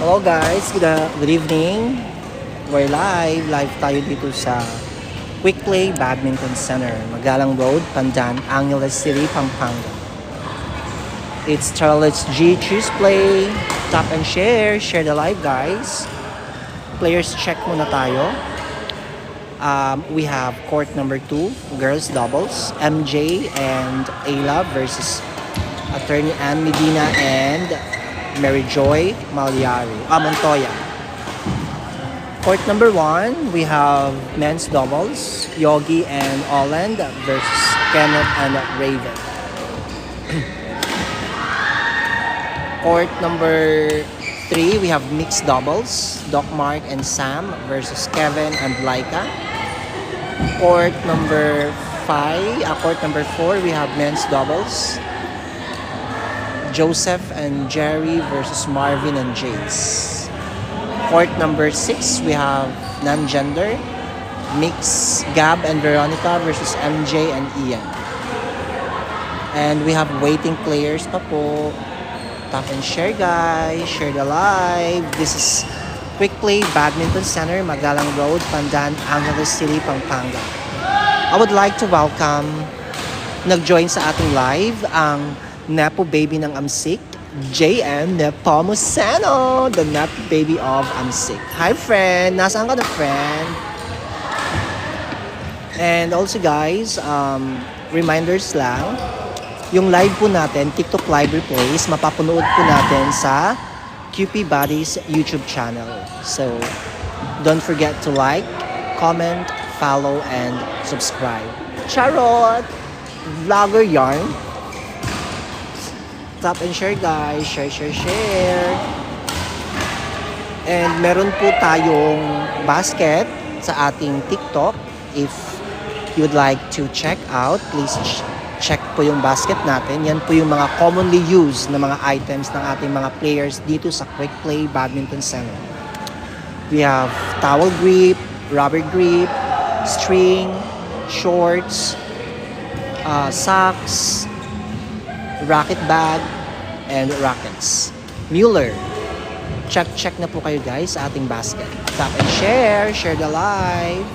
Hello guys, good evening. We're live tayo dito sa Quick Play Badminton Center, Magalang Road, Pandan, Angeles City, Pampanga. It's Charlotte's G Choose Play. Tap and share the live guys. Players check muna tayo. We have court number 2, girls doubles, MJ and Ayla versus Attorney Ann Medina and Mary Joy Montoya. Court number 1, we have men's doubles, Yogi and Holland versus Kenneth and Raven. Court number 3, we have mixed doubles, Doc Mark and Sam versus Kevin and Laika. Court number 4, we have men's doubles, Joseph and Jerry versus Marvin and Jace. Court number 6, we have non-gender, mix Gab and Veronica versus MJ and Ian. And we have waiting players pa po. Tap and share guys, share the live. This is Quick Play Badminton Center, Magalang Road, Pandan, Angeles City, Pampanga. I would like to welcome nag-join sa ating live ang Nepo baby ng Amsik, JM Nepomuceno, the Nepo baby of Amsik. Hi friend! Nasaan ka na friend? And also guys, reminders lang, yung live po natin, TikTok live replays, mapapanood po natin sa QP Buddies YouTube channel. So, don't forget to like, comment, follow, and subscribe. Charot! Vlogger yarn. Tap and share guys, share. And meron po tayong basket sa ating TikTok. If you would like to check out, please check po yung basket natin. Yan po yung mga commonly used na mga items ng ating mga players dito sa Quick Play Badminton Center. We have towel grip, rubber grip, string, shorts, socks, racket bag, and rackets. Mueller. Check na po kayo guys sa ating basket. Tap and share the live.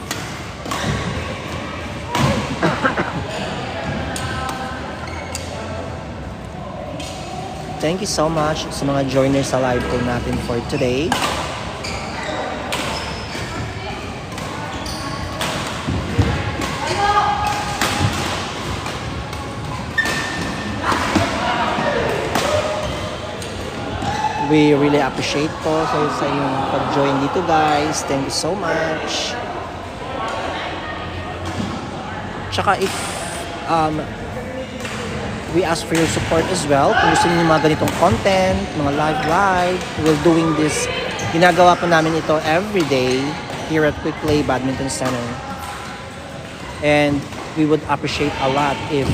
Thank you so much sa mga joiners sa live po natin for today. We really appreciate po sa inyong pag-join dito guys. Thank you so much. Tsaka if we ask for your support as well, kung gusto niyo mga ganitong content, mga live, we're doing this, ginagawa po namin ito every day here at Quick Play Badminton Center. And we would appreciate a lot if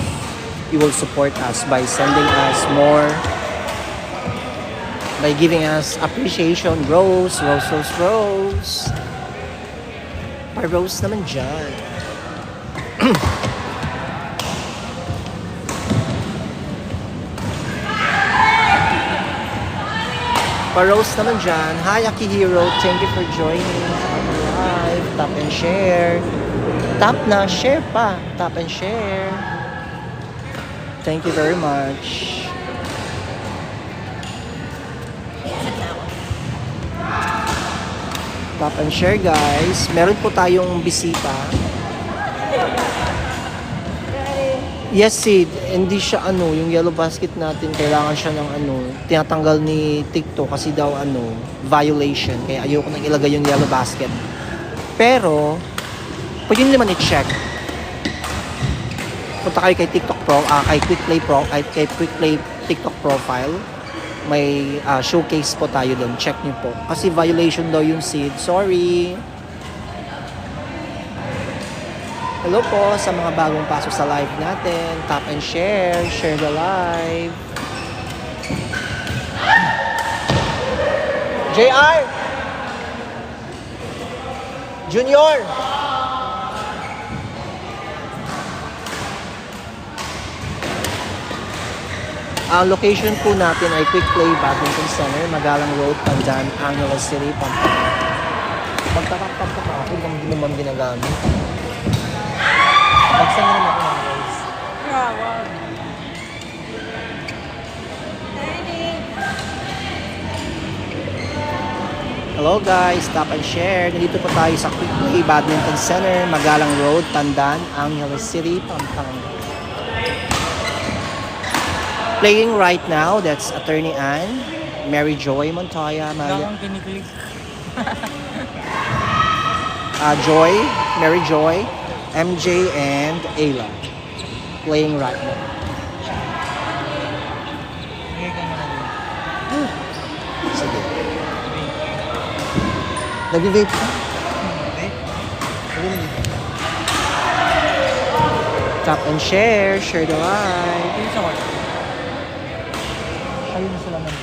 you will support us by sending us more, by giving us appreciation, rose. Pa-rose naman dyan. Pa-rose naman dyan. Hi Akihiro, thank you for joining our live. Tap and share. Tap na, share pa. Tap and share. Thank you very much. Tap and share guys. Meron po tayong bisita. Yes Sid, hindi siya yung yellow basket natin, kailangan siya ng tinatanggal ni TikTok kasi daw violation. Kaya ayoko nang ilagay yung yellow basket. Pero pwede nyo naman i-check. Punta kayo kay TikTok Pro, kay Quick Play TikTok profile. May showcase po tayo doon. Check nyo po. Kasi violation daw yung Sid. Sorry. Hello po sa mga bagong pasok sa live natin. Tap and share the live. JR! Junior! Ang location po natin ay Quick Play Badminton Center, Magalang Road, Pandan, Angeles City, Pampanga. Magtakap-takap ako kung hindi naman ginagamit. Bagsan na naman ako ng guys. Hello guys, stop and share. Nandito po tayo sa Quick Play Badminton Center, Magalang Road, Pandan, Angeles City, Pampanga. Playing right now, that's Attorney Ann, Mary Joy Montoya, Joy, Mary Joy, MJ, and Ayla. Playing right now. Sige. Nag-vape ka? Tap and share the live. Ayun sila man.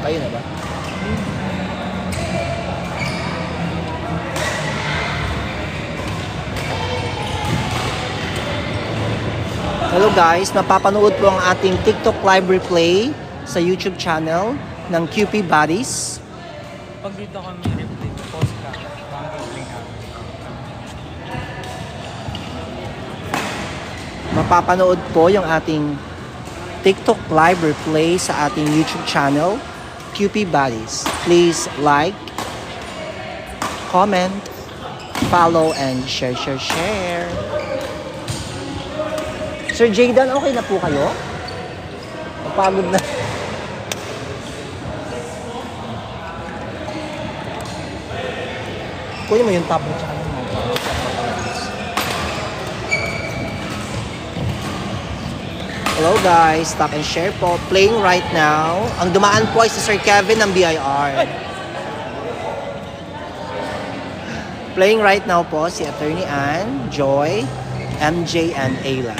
Kayo na ba? Hello guys, napapanood po ang ating TikTok live replay sa YouTube channel ng QP Bodies. Pag dito kami replay, post ka, link ka. Mapapanood po yung ating TikTok live replay sa ating YouTube channel, QP Bodies. Please like, comment, follow, and share. Sir Jaydan, okay na po kayo? Napagod na. Kunin mo yung tablet sa kanya mo. Hello guys, stop and share po. Playing right now. Ang dumaan po ay si Sir Kevin ng BIR. Playing right now po si Attorney Ann, Joy, MJ, and Ayla.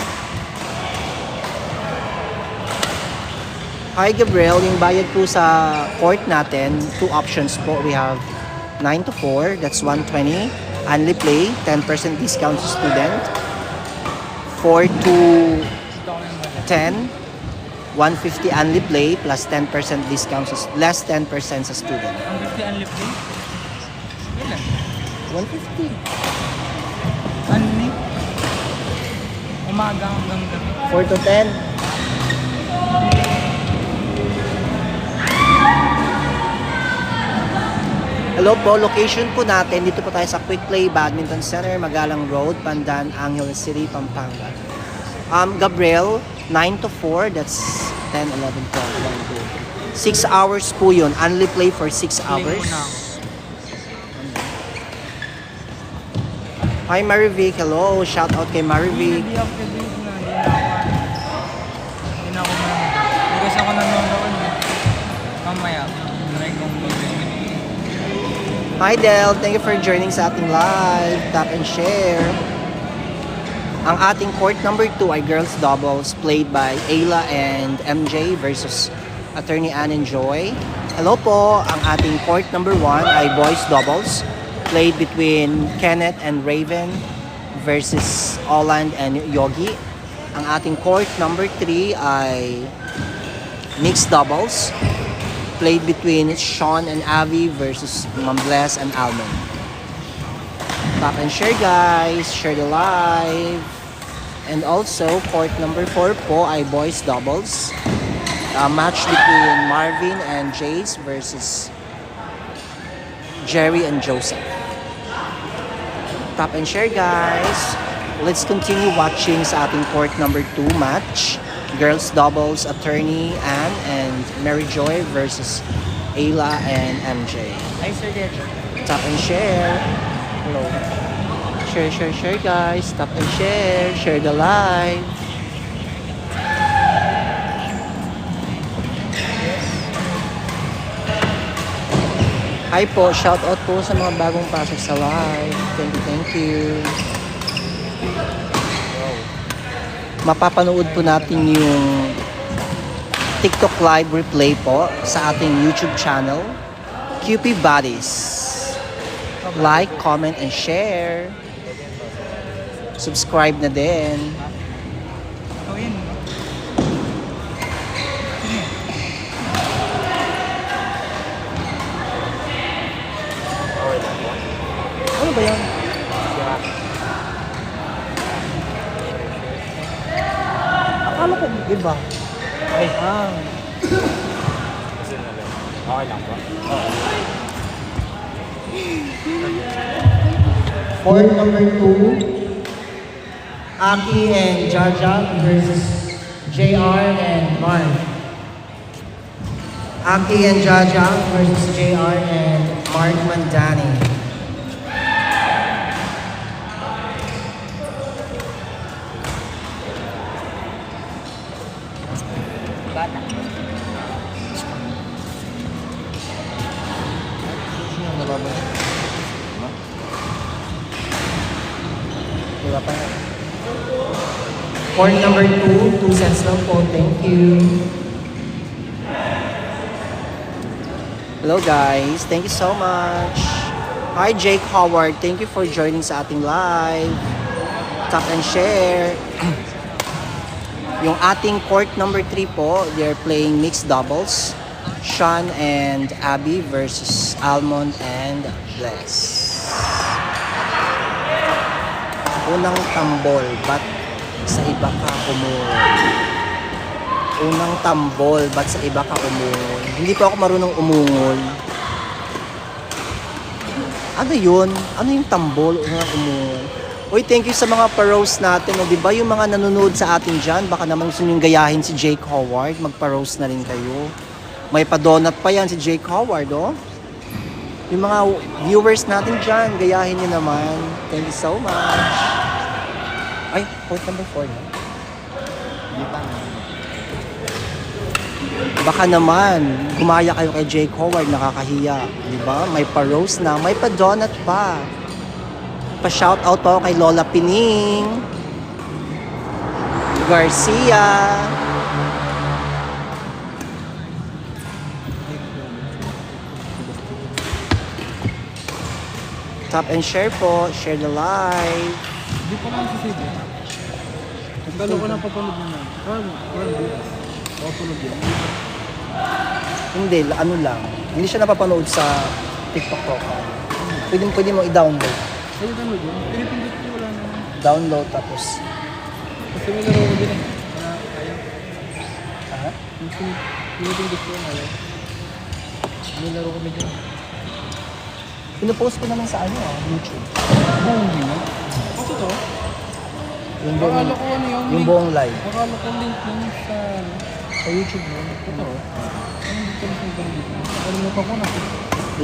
Hi Gabriel, yung bayad po sa court natin, 2 options po. We have 9 to 4, that's 120. Only play, 10% discount sa student. 4 to 10, 150 only play plus 10% discount sa less 10% sa student. 150 only play? Ilan? 150. Only? Umaga hanggang gabi? 4 to 10. Hello po, location po natin, dito po tayo sa Quick Play Badminton Center, Magalang Road, Pandan, Angeles City, Pampanga. Gabriel, 9 to 4, that's 10, 11, 12, 1, 2, 6 hours po yun. Only play for 6 hours. Hi Marivic, hello, shout out kay Marivic. Hindi ako kagawin na, hindi na ako manonood. Hindi kasi ako nanonood. Mamaya, try kong gawin. Hi Del, thank you for joining sa ating live. Tap and share. Ang ating court number 2 ay girls doubles played by Ayla and MJ versus Attorney Ann and Joy. Hello po, ang ating court number 1 ay boys doubles played between Kenneth and Raven versus Oland and Yogi. Ang ating court number 3 ay mixed doubles played between Sean and Avi versus Mambles and Almond. Tap and share guys, share the live. And also, court number 4 po ay boys doubles. Match between Marvin and Jace versus Jerry and Joseph. Tap and share guys. Let's continue watching sa ating court number 2 match. Girls doubles, Attorney Ann and Mary Joy versus Ayla and MJ. Ay, Sir Dad. Tap and share. Hello. Share guys. Tap and share the live. Hi po, shout out po sa mga bagong pasok sa live. Thank you. Mapapanood po natin yung TikTok live replay po sa ating YouTube channel, QP Buddies. Like, comment, and share. Subscribe na din. Oh, yun. Ano ba yan? Akala ko iba. Ay, Okay lang ba? Court number 2, Aki and Jaja versus JR and Mark. Aki and Jaja versus JR and Mark Mandani. bata. Wala pa. Court number 2, 2 cents lang po. Thank you. Hello guys, thank you so much. Hi Jake Howard, thank you for joining sa ating live. Tap and share. Yung ating court number 3 po, they're playing mixed doubles. Sean and Abby versus Almond and Bless. Unang tambol, ba't sa iba ka umul? Unang tambol, ba't sa iba ka umul? Hindi pa ako marunong umungol. Ano yun? Ano yung tambol? Unang umul? Uy, thank you sa mga pa-roast natin. O, diba yung mga nanonood sa atin dyan, baka naman gusto nyo gayahin si Jake Howard, magpa-roast na rin kayo. May pa-donut pa yan si Jake Howard, oh. Yung mga viewers natin dyan, gayahin nyo naman. Thank you so much. Ay, point number 4 na. Baka naman, gumaya kayo kay Jake Howard, nakakahiya. Diba? May pa-roast na, may pa-donut pa. Pa-shoutout pa ako kay Lola Pining Garcia. Tap and share po. Share the live. Hindi pa lang sisig eh. Nagdalo ko na papanood naman. Papanood yan. Hindi, ano lang. Hindi siya napapanood sa TikTok profile. Pwede mo i-download. Ay, download yun. Pinipindot ko wala naman. Download tapos... Kasi may laro ko din eh. Ayaw. Ha? Pinipindot ko yung ayaw. May laro kami dyan. Pinopost ko naman sa YouTube. Hindi na. Kasi to? Yung buong, Akala ko ano yung yung link. buong live. Akala ko link yun sa... Sa YouTube mo. Ito. Ano dito na sa dito? Kalimutan ko na.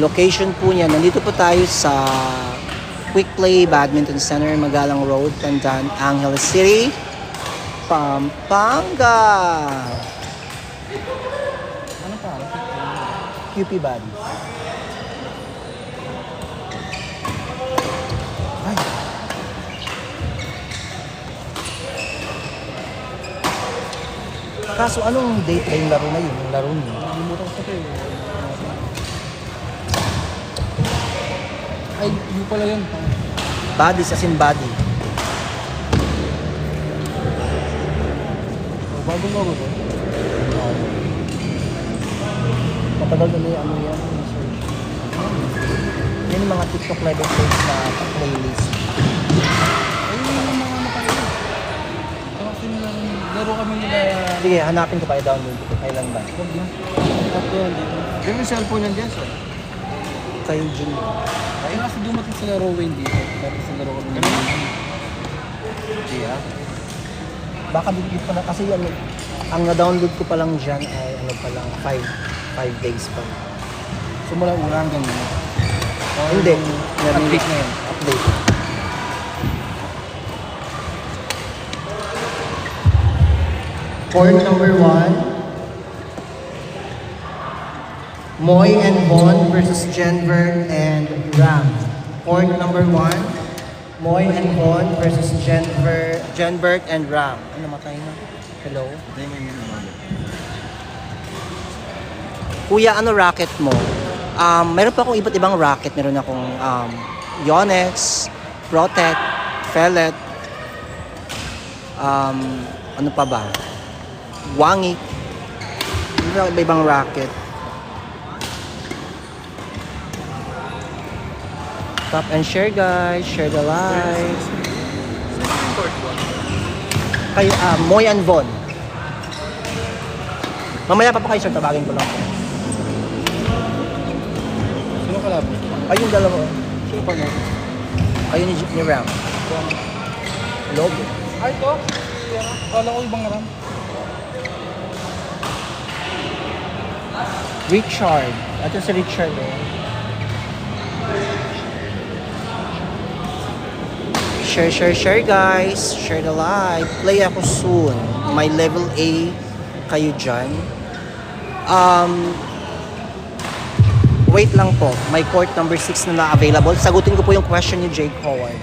Location po niya, nandito po tayo sa Quick Play Badminton Center, Magalang Road, Pandan, Angeles City, Pampanga. Ano pa? QP Buddies. Ay. Kaso anong date na yung laro na yun? Yung laro niyo? Kalimutan ko sa kayo. Ay, yung pala yun. Buddies as in body. Bago-bago to. Matagal na yung ano yan, yung search. Yan yung mga TikTok live page na playlist. Ay, yung mga nakailan. Kasi laro kami nila. Sige, hanapin ko pa i-download ko. Kailan ba? Huwag yan. Tapos yan dito. Yung may cellphone yan dyan, sir. Kayo June. Ay, kasi dumating sila Rowan dito. Tapos sila laro kami nila. Iya. Baka bigit pa na kasi yan. Ang na-download ko pa lang dyan ay ano pa lang 5 days pa. So mula una hanggang yun. Hindi. Update na yun. Update. Court number 1. Moy and Von versus Jenberg and Ram. Court number 1. Moy and Von versus Jenberg and Ram. Ano, namatay na? Hello? Ito yung may minimum. Kuya, ano racket mo? Meron pa akong iba't ibang racket. Meron akong Yonex, Protect, Fellet, ano pa ba? Wangi. Meron akong iba-ibang racket. Tap and share guys. Share the live. Kay Moy and Von. Mamaya pa po kayo sir, tabagin ko lang po. Sino kalaban? Ayun dalawa. Sino pa nga? Ayun ni Ram. Lobo. Ay, ito. Kala ko ibang ram. Richard. Ito si Richard eh. Share guys. Share the live. Play ako soon. May level A kayo dyan. Wait lang po. May court number 6 na available. Sagutin ko po yung question ni Jake Howard.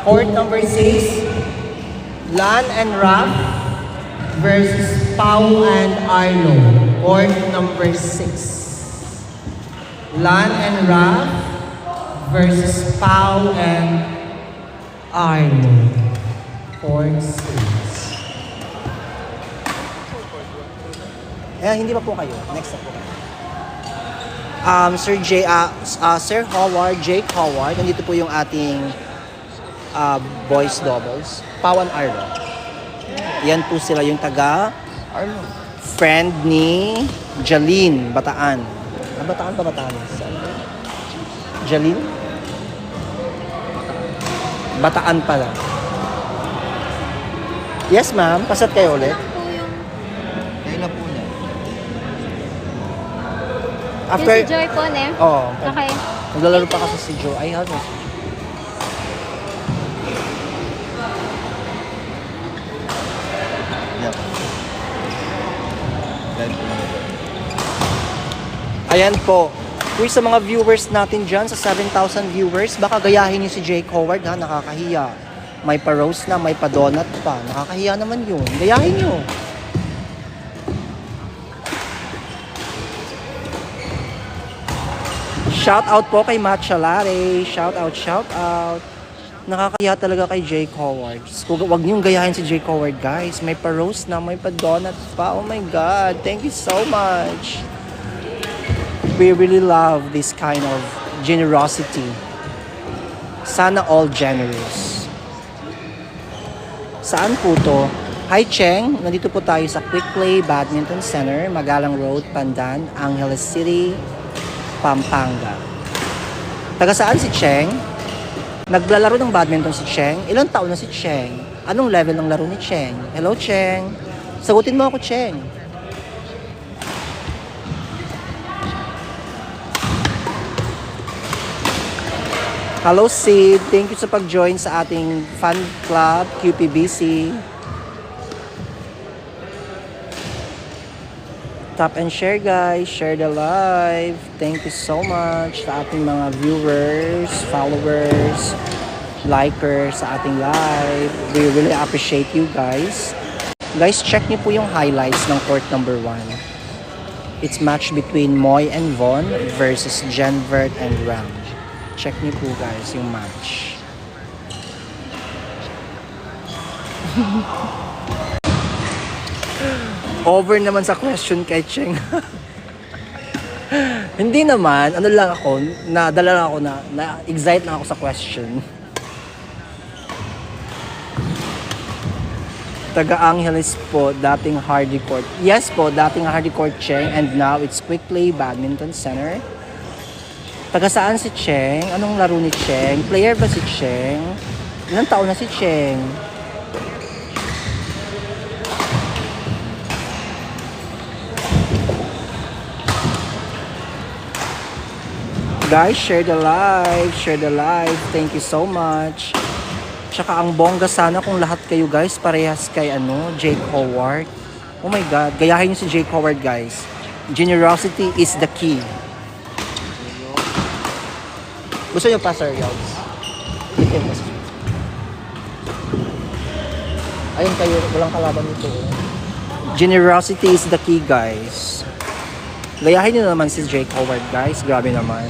Court number 6. Lan and Raf versus Pau and Arlo. Court number 6. Lan and Raf versus Pau and Arlo. Court 6. Hindi pa po kayo. Next na po kayo. Sir Howard, Jake Howard, nandito po yung ating boys doubles. Pau and Arlo. Yan po sila yung taga Arlo. friend ni Jaline Bataan. Bataan pa Bataan? Jaline? Bataan pala. Yes ma'am, pasat kayo ulit. Kayo na po na. After, Yung si Joy po, ne? Oo. Okay. Naglalaro pa kasi si Joe. Ay, ano? Yep. Live po na. Ayan po. Uy, sa mga viewers natin dyan, sa 7,000 viewers, baka gayahin niyo si Jake Howard ha, nakakahiya. May pa-roast na, may pa-donut pa. Nakakahiya naman yun. Gayahin niyo. Shout out po kay Matcha Latte. Shout out. Nakakahiya talaga kay Jake Howard. Huwag niyong gayahin si Jake Howard, guys. May pa-roast na, may pa-donut pa. Oh my God. Thank you so much. We really love this kind of generosity. Sana all generous. Saan po to? Hi Cheng, nandito po tayo sa Quick Play Badminton Center, Magalang Road, Pandan, Angeles City, Pampanga. Taga saan si Cheng? Naglalaro ng badminton si Cheng. Ilang taon na si Cheng? Anong level ng laro ni Cheng? Hello Cheng. Sagutin mo ako Cheng. Hello Sid, thank you sa pag-join sa ating fan club, QPBC. Tap and share guys, share the live. Thank you so much sa ating mga viewers, followers, likers sa ating live. We really appreciate you guys. Guys, check niyo po yung highlights ng court number 1. It's match between Moy and Von versus Jenvert and Ram. Check niyo po guys yung match. Over naman sa question kay Cheng. Hindi naman, ano lang ako, nadala lang ako na-excite lang ako sa question. Taga Angeles po, dating Hardy Court. Yes po, dating Hardy Court Cheng and now it's Quick Play Badminton Center. Taga saan si Cheng? Anong laro ni Cheng? Player ba si Cheng? Ilang taon na si Cheng? Guys, share the live. Share the live. Thank you so much. Tsaka ang bongga sana kung lahat kayo guys parehas kay Jake Howard. Oh my God. Gayahin niyo si Jake Howard guys. Generosity is the key. Gusto niyo pa, Sir Yogs? Ayun kayo, walang kalaban nito. Generosity is the key, guys. Gayahin nyo naman si Jake Howard, guys. Grabe naman.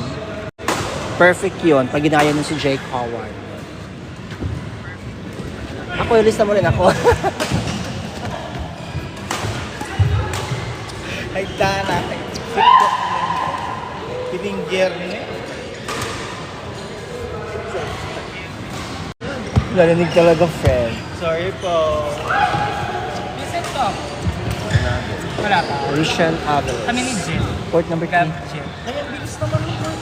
Perfect yun pag ginaya nyo si Jake Howard. Ako, ilista mo rin ako. Ay, tana. Piningger niya. Narinig talaga, friend. Sorry po. Vincent to. Wala pa. Rishon Aviles. Kami ni Jill. Port number 3. Gab Jill. Kaya bilis naman ng court.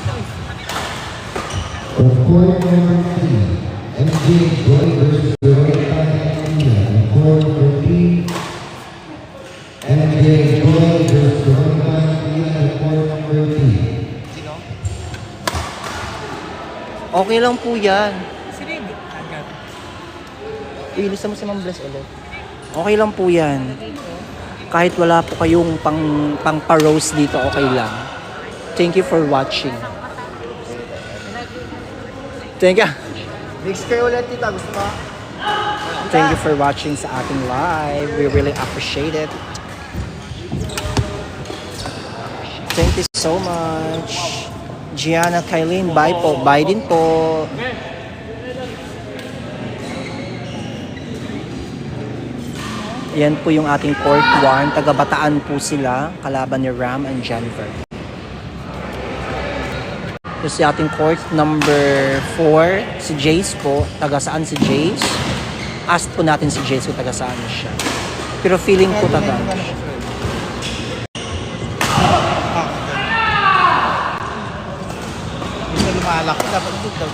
Of court number 3, MJ Boy versus Loretta Garcia. Of court number 3, MJ Boy versus Loretta Garcia. Of court number 3. Sino? Okay lang po yan. Sino yung agad? Ilista mo si Ma'am Bless ulit. Okay lang po yan. Kahit wala po kayong pang pa-roast dito, okay lang. Thank you for watching. Thank you. Mix kayo ulit, tita. Gusto mo? Thank you for watching sa ating live. We really appreciate it. Thank you so much. Gianna Kailin, bye po. Bye din po. Yan po yung ating Port 1. Taga-Bataan po sila. Kalaban ni Ram and Jennifer. Tapos yung ating court number 4, si Jace po. Taga saan si Jace? Ask po natin si Jace kung taga saan siya. Pero feeling ko taga. Hindi lumalaki. Dapat dito.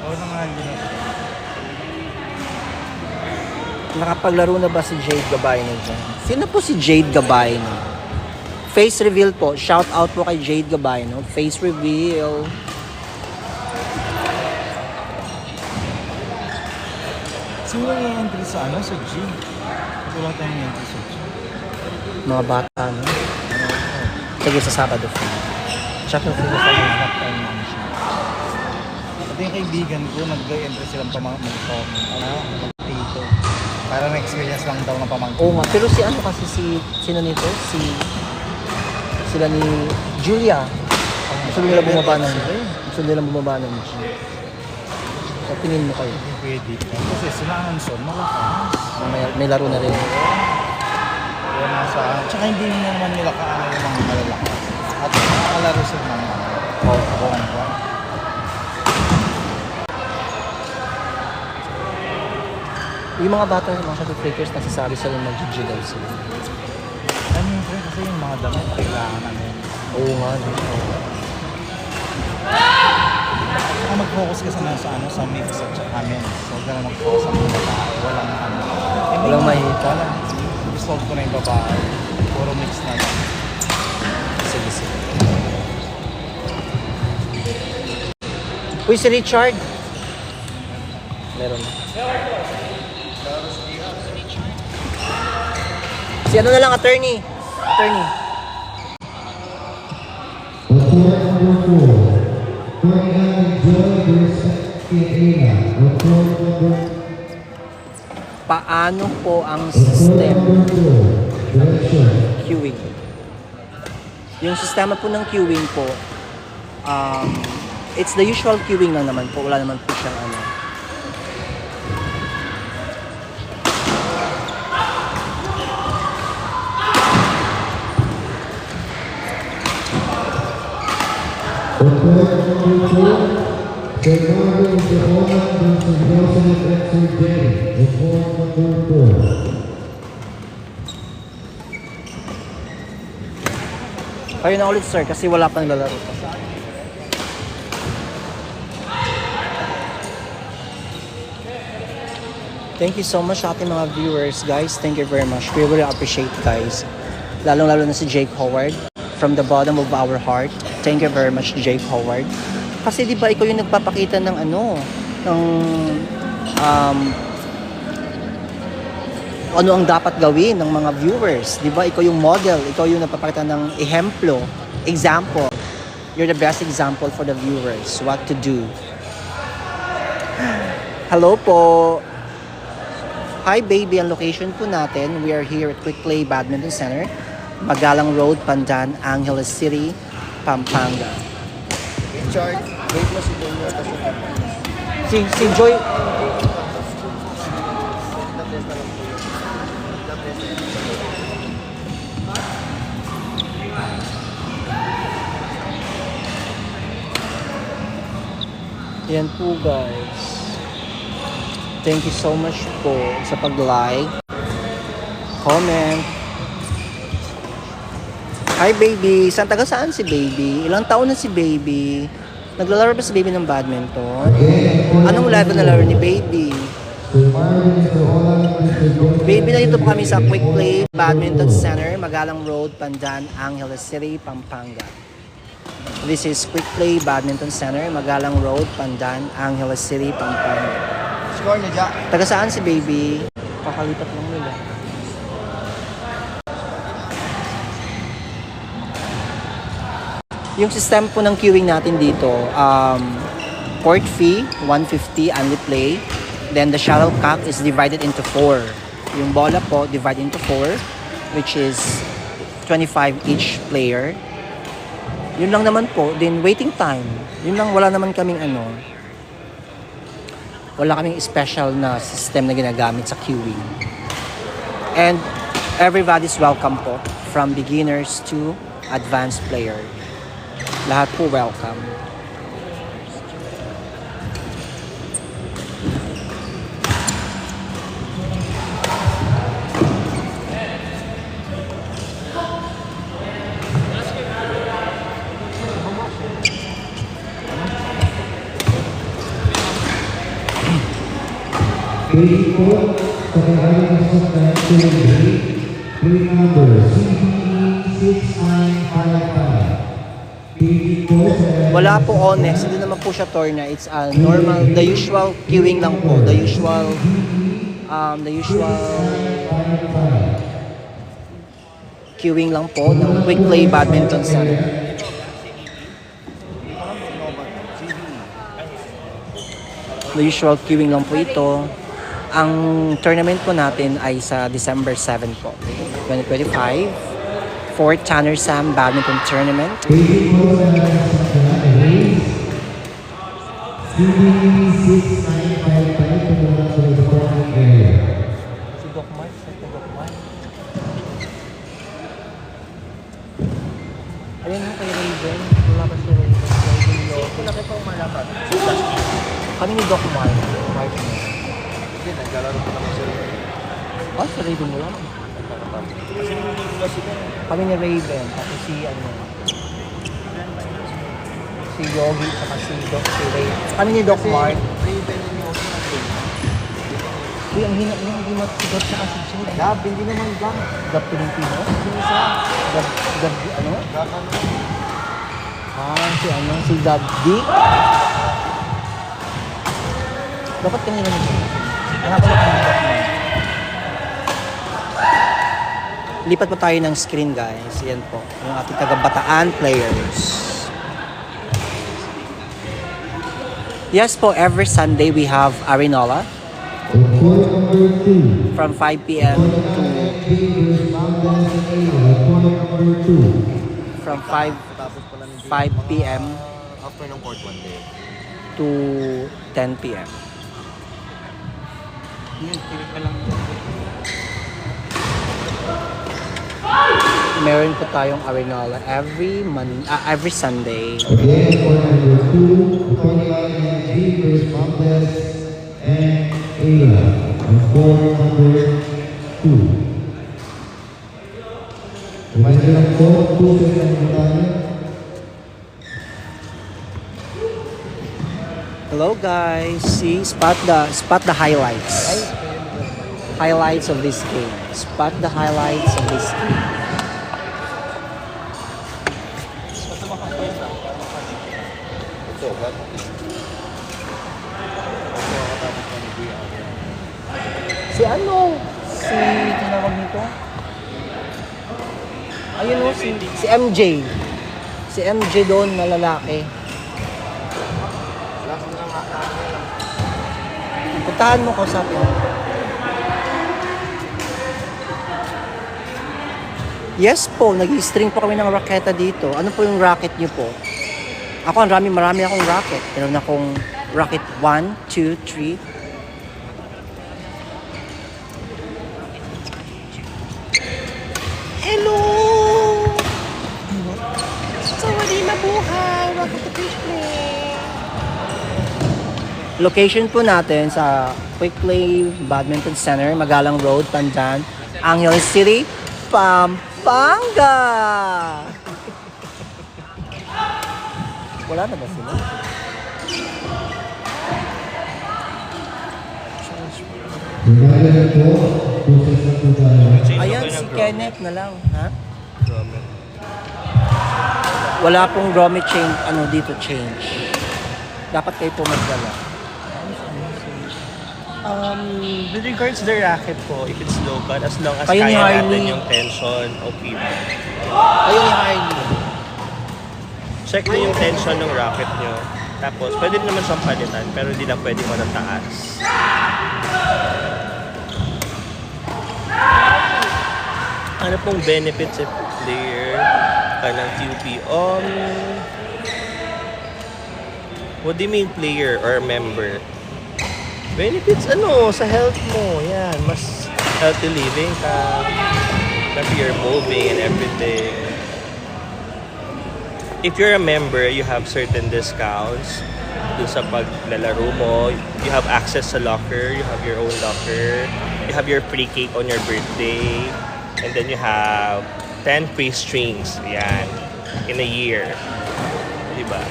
Oo naman, gano'n. Nakapaglaro na ba si Jade Gabayno dyan? Sino po si Jade Gabayno? Face reveal po. Shout out po kay Jade Gabayno. Face reveal. Sino yung entry sa ano? Sa G? Wala tayong entry sa G. Mga bata, no? Sige sa Sabado. Tsaka po sa Hanap tayo ng ano siya. At yung kaibigan ko, nag-entry silang mag-tito. Para na-experience lang daw ng pamangkin. Oo nga. Pero si ano kasi sino nito? Sila ni Julia. Gusto nila bumaba ng G. So, tingin mo kayo. Hindi pwede. Kasi sila ang son, malakas. May laro na rin. Kaya nasa... Tsaka hindi naman nila kaano yung mga malalakas. At makalaro sila ng mga bomba. Yung mga bata, yung mga shadow flickers, nasasabi sila mag-GG daw sila. Ano yung friend? Kasi yung mga damit, kailangan ano yun. Oo nga. No? Kung mag-focus ka sa mix at sa amin. So, huwag ka na mag-focus sa mga babae. Walang ano. Walang mahita. Gusto ko na yung babae. Puro mix na lang. Sige, sige. Uy, si Richard. Meron na. Si ano na lang, attorney. Attorney. Of court number 4, Ferdinand Joy versus Ina. Of court number Paano po ang Of court system number 4, Direction. queuing? Yung sistema po ng queuing po, it's the usual queuing lang naman po. Wala naman po siyang ano. Of court number 4, Fernando Zahonan versus Rosalind Exer Jenny. Of court number 4. Kayo na ulit, sir, kasi wala pang lalaro pa. Thank you so much sa ating mga viewers, guys. Thank you very much. We really appreciate, guys. Lalong-lalo na si Jake Howard. From the bottom of our heart, thank you very much, Jake Howard. Kasi di ba ikaw yung nagpapakita ng ano ang dapat gawin ng mga viewers. Di ba ikaw yung model, ikaw yung nagpapakita ng example. You're the best example for the viewers, what to do. Hello po. Hi baby, ang location po natin, we are here at Quick Play Badminton Center, Magalang Road, Pandan, Angeles City, Pampanga. Richard, wait mo si Junior kasi Si Joy, yan po guys. Thank you so much po sa pag-like, comment. Hi baby, taga saan si baby? Ilang taon na si baby? Naglalaro ba si baby ng badminton? Anong level na laro ni baby? Baby, nandito po kami sa Quick Play Badminton Center, Magalang Road, Pandan, Angeles City, Pampanga. This is Quick Play Badminton Center, Magalang Road, Pandan, Angeles City, Pampanga. score niya dyan. Taga saan si baby? Kakalipat lang nila. Yung system po ng queuing natin dito, court fee, 150 only play. Then the shuttlecock is divided into 4. Yung bola po, divided into 4, which is 25 each player. Yun lang naman po. Then waiting time. Yun lang, wala naman kaming wala kaming special na system na ginagamit sa queuing. And everybody's welcome po, from beginners to advanced player. Lahat po welcome. Baby po, sa kailangan ng sasakyan, play number CBE 6955. Baby po, sa Wala po Onyx, hindi naman po siya Torna. It's normal, the usual queuing lang po. The usual queuing lang po ng Quick Play Badminton Center. The usual queuing lang po ito. Ang tournament po natin ay sa December 7 po, 2025. 4th Tanner Sam Badminton Tournament. Baby po, sa sasakyan, CBE 6955 pumunta sa reporting area. Si Doc Mark, Ayun yung kay Raven. Wala pa si Raven. Kung nakita ko malapat. Kami ni Doc Mark. Hindi, naglalaro ko naman sila. Oh, si Raven mo lang. Kasi nung sila. Kami ni Raven. Tapos si Yogi. Saka si Raven. Kami ni Doc Mark. Raven yung also natin. Uy, ang hina niya. Hindi matigot sa kasi siya. Gab, hindi naman Gab. Gab Pilipino? Gab, ano? Gab ano? Si Gab D. Dapat kanina nito. Hanapan mo kanina Doc Mark. Lipat po tayo ng screen guys. Yan po. Yung ating taga-Bataan players. Yes po, every Sunday we have Arenola Court number 2. from 5 p.m. to from 5 Tapos pala ng 5 p.m. after ng court one day. to 10 p.m. Meron po tayong Arenola every Sunday. Again, court number 2, Tony and G versus Montes and Ayla. On court number 2. Reminder lang po, 2 seconds na tayo. Hello guys, see spot the highlights. Highlights of this game. Spot the highlights of this game. Ito, Gab. Si tinawag nito? Ayun o, si MJ. Si MJ doon na lalaki. Puntahan mo ko sa akin. Yes po, nag-string po kami ng raketa dito. Ano po yung racket niyo po? Ako, marami akong racket. Meron akong racket 1, 2, 3. Hello! Sawali mabuhay! Welcome to Quick Play! Location po natin sa Quick Play Badminton Center, Magalang Road, Pandan, Angeles City, Pampanga! Wala na ba sila? Reminder po, process na po tayo. Ayan, si Kenneth na lang, ha? Wala pong grommet change, dito change. Dapat kayo po magdala. With regards to the racket po, if it's local, as long as Kayo ni kaya Harley. natin yung tension, okay po. Ayun ni Harley. Check nyo yung tension ng racket nyo. Tapos, pwede naman siyang palitan, pero hindi lang pwede matataas. Ano pong benefits sa player ng QP? What do you mean player or member? Benefits sa health mo. Yan, mas healthy living ka. Kasi you're moving and everything. If you're a member, you have certain discounts dun sa paglalaro mo. You have access sa locker, you have your own locker. You have your free cake on your birthday. And then you have 10 free strings. Yan. In a year. Diba?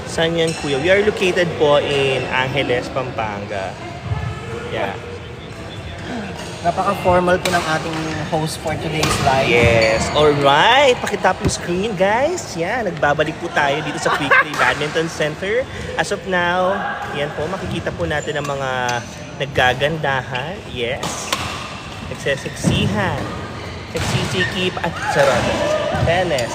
Saan yan, kuya? We are located po in Angeles, Pampanga. Yeah. Napaka-formal po ng ating host for today's live. Yes. Alright. Pakitap yung screen, guys. Yan. Nagbabalik po tayo dito sa Quick Play Badminton Center. As of now, yan po. Makikita po natin ang mga naggagandahan. Yes. Nagseseksihan. Nagsisikip at sarap. Tennis.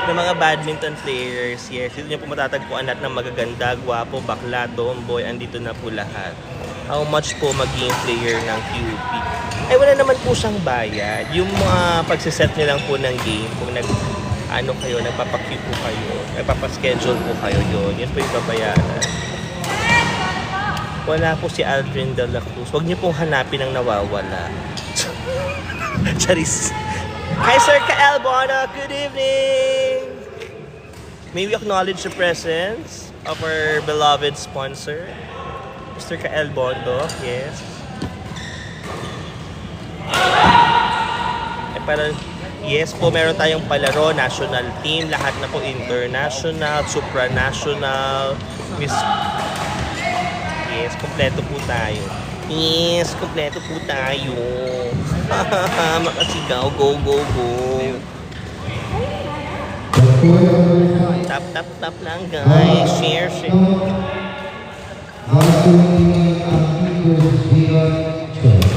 Ng mga badminton players. Yes. Dito niyo po matatagpuan lahat ng magaganda, gwapo, bakla, tomboy. Andito na po lahat. How much po maging player ng QP? Ay, wala naman po siyang bayad. Yung mga pagsiset niyo lang po ng game, kung nagpapakip po kayo, nagpapaschedule po kayo yun, yun po yung babayaran. Wala po si Aldrin de la Cruz. Huwag niyo pong hanapin ang nawawala. Charis. Hi, Sir Kael Bono. Good evening! May we acknowledge the presence of our beloved sponsor, Mr. Kael Bondo, yes. Yes po, meron tayong palaro, national team, lahat na po international, supranational, Miss. Yes, kompleto po tayo. Yes, kompleto po tayo. Makasigaw, go, go, go. Tap lang guys, share. Varsity Actors Beyond Church.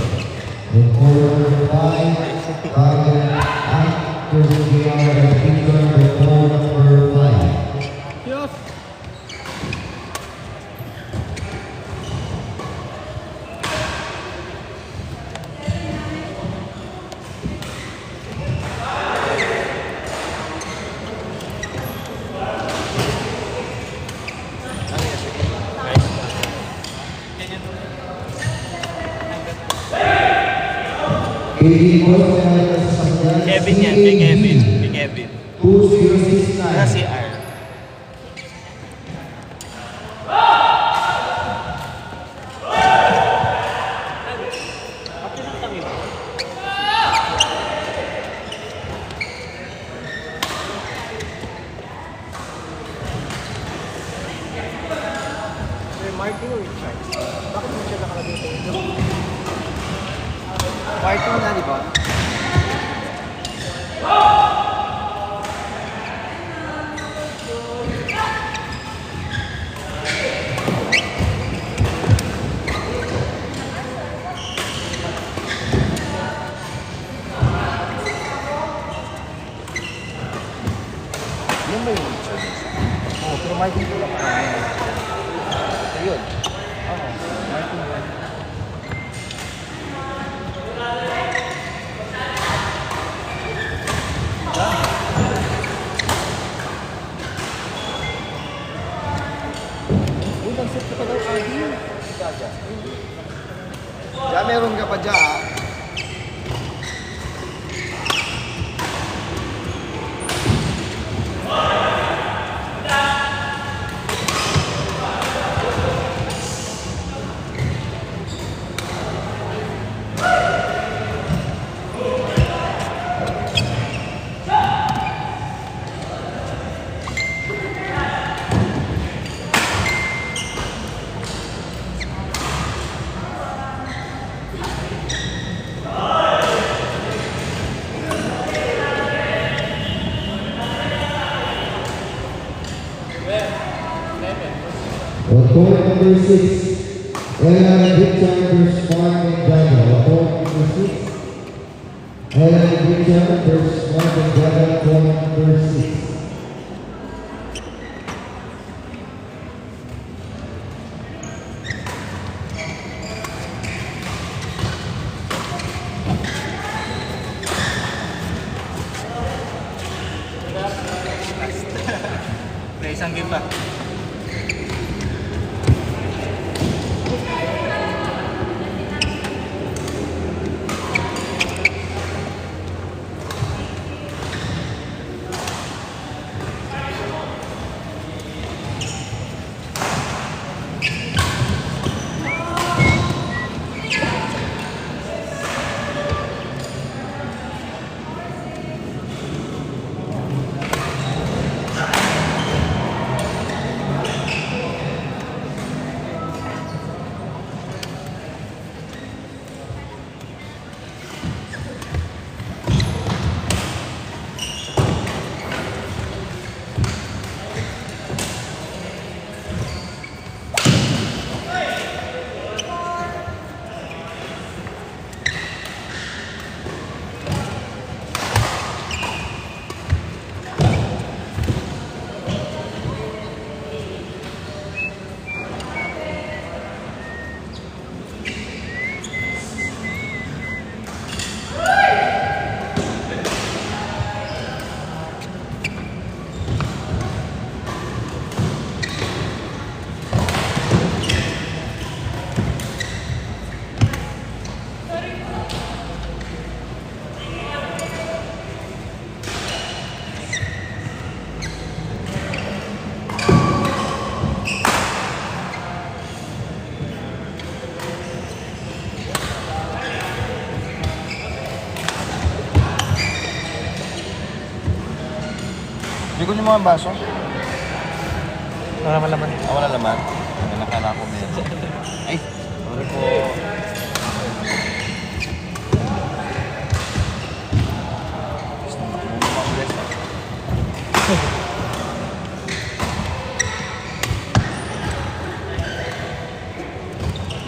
The quarter 5, Valiant Actors Beyond the Future, the quarter 5. Yes. Kevin yan, kay Kevin. Kay Kevin. 2069. Si R. Martin or Richard? Bakit mo siya nakalagay sa inyo? Martin na, di ba? Yan ba yung Richard? Oo, pero Martin ko lang parang ayun. Oo, Martin yan. Diyan, meron ka pa dyan, ah. On court number 6, Ellen Victor versus Mark McDonough. On court number 6, Ellen Victor versus Mark McDonough. Court number 6. May isang game pa. Bigyan mo ang baso. Wala malaman. Wala laman. Ang nakala ko meron. Ay, sorry po.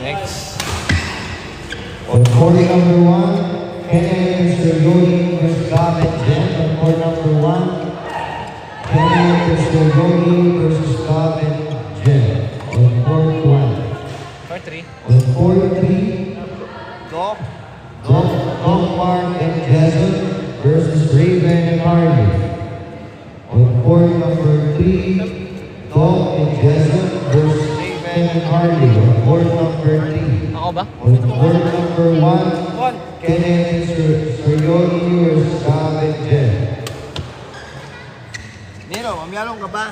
Next. On court number 1, Kenneth Mr. Yoni versus Gavin Jen. On court number 1, Kenneth Mr. Yoni versus Gavin Jen. On court 1. Part 3. On court 3, Doc. Dom Mark and Jason versus Raven and Harley. On court number 3, Dom and Jason versus Raven and Harley. On court number 3. Ako ba? On court number 1, Kenneth Sorioni versus Gavin Jen. Nero, mamyalong ka ba?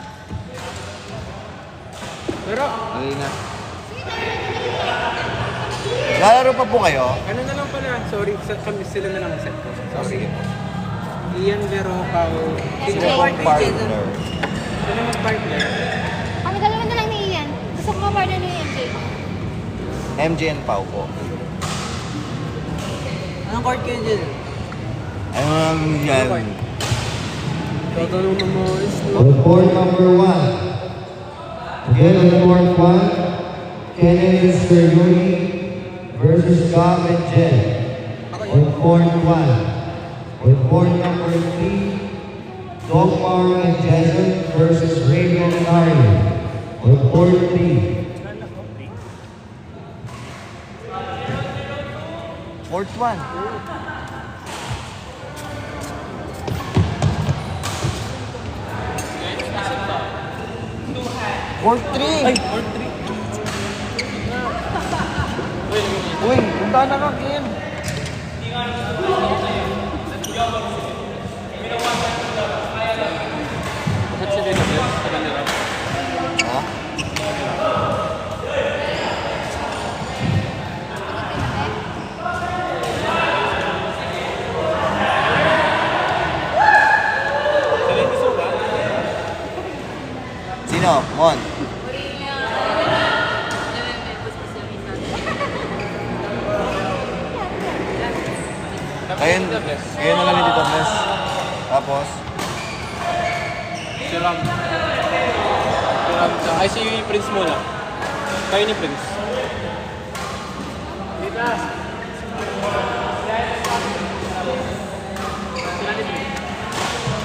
Pero, Dali na. Lalaro pa po kayo? Ano na lang pala, sorry, kami sila na lang ang set ko. Sorry. Ian, Vero, Pao, Sino pong partner? sino mag-partner? Kami dalawa na lang ni Ian. Gusto ko ma-partner ni MJ. MJ and Pau po. Anong court kayo dyan? Ano lang yan? Tatanong mo is On court number 1, again on court 1, Kenneth Sorioni versus Gavin Jen. On court 1, on court number 3, Dom Mark and Jason versus Raven and Harley. On court 3, Fourth one. Court 3. Part 3. Punta na ka, Ken. Bakit sila na sa kanila? Ha? Sino? Mon? Ayun na lang ni Tito Bless. Tapos, Si Ram. Ay, si Prince muna. Kayo ni Prince.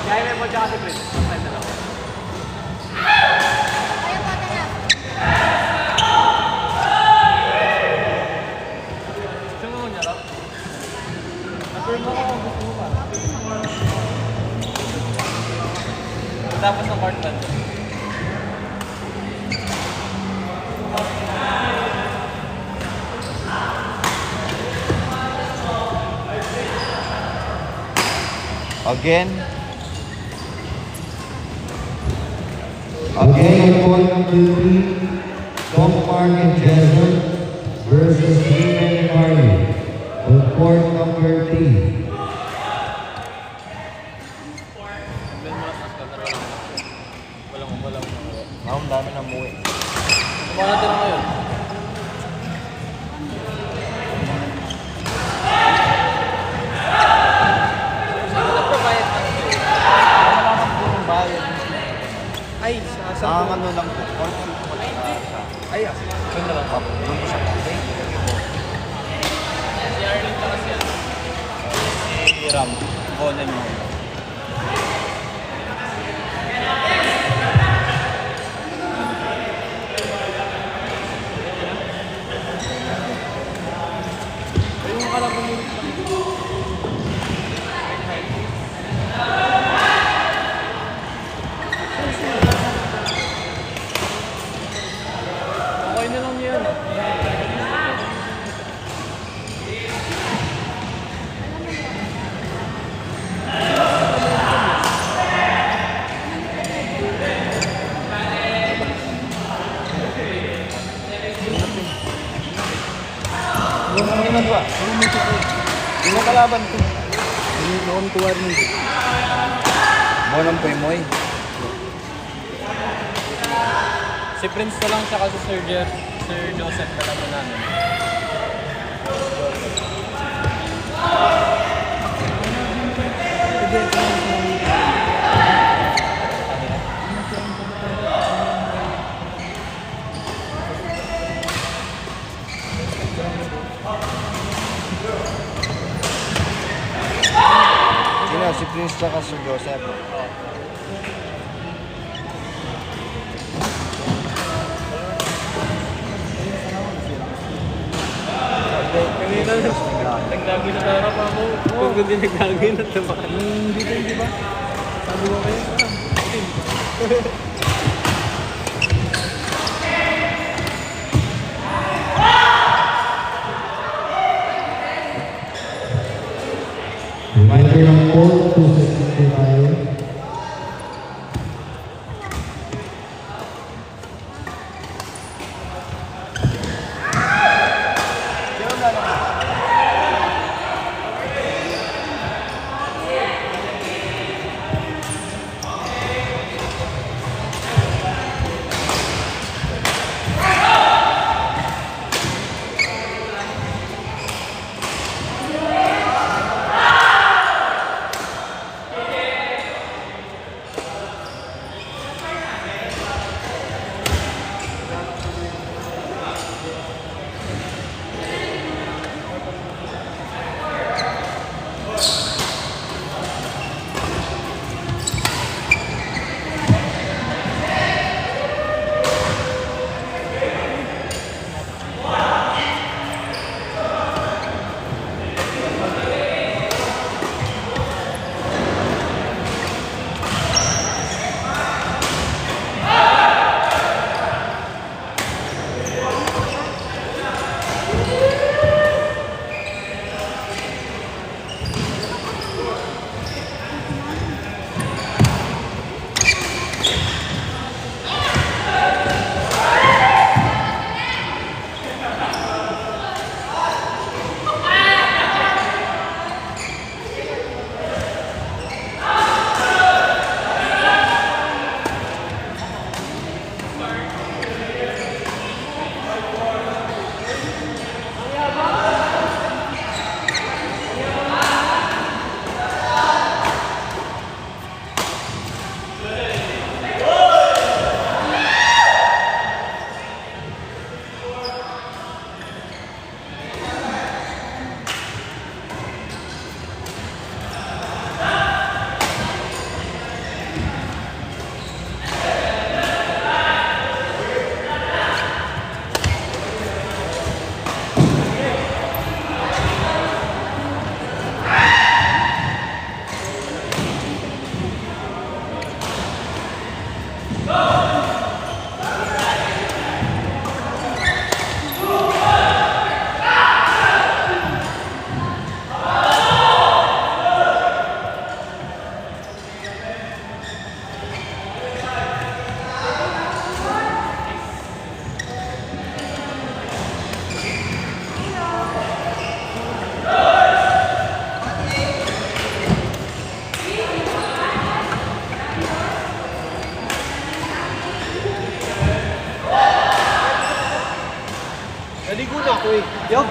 Kaya may mo tsaka si Prince. Ayaw pa na. Gusto mo niya, Ram? Napirm mo ako kung gusto mo pa. Tapos ng part 1. again. Again, point number 3, Tom Mark and Jessup versus Freeman and Harley. On court number 3. Ang dami na muwi. Kumain natin na ngayon. Ay, sa Ang ano lang po, court shoot ko lang Ay, yun na lang. doon ko sa cafe. Si Ram, Bonen mo. Okay na lang yan. Yung ano ba? Yung kalaban ko. Noon ko warning. Bonang Pemoy. Si Prince na lang siya kasi Sir Joseph na lang namin. Sino? Si Prince tsaka si Joseph. Kanina naglagi na tarap ako. Kung hindi naglagi na tamaan. Dito, di ba? Sabi ko kayo, Reminder ng court, 2 seconds to tayo. Uy, Yob!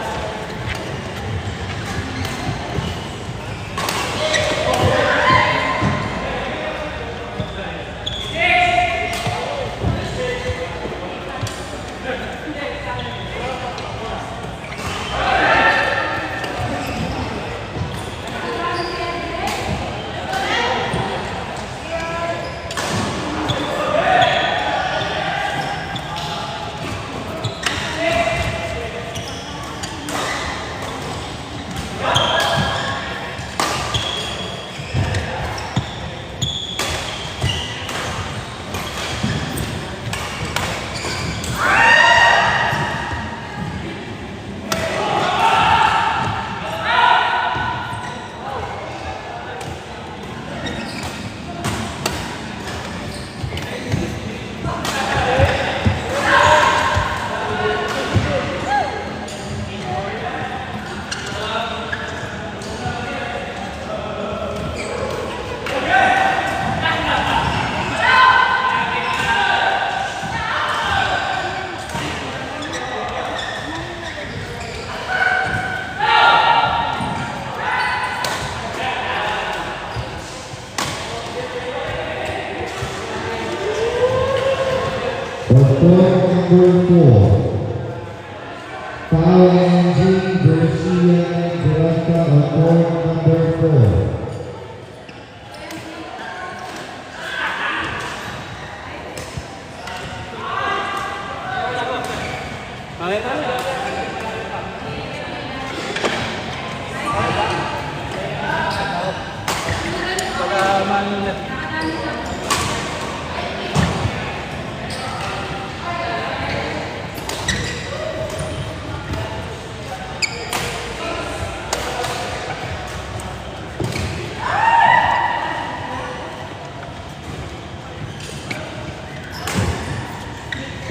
For point number 4, Pao Angie Garcia Grata on point number 4.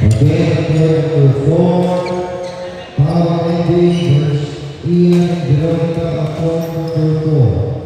Again, point number 4, Pao Angie versus Ian Grata on point number 4.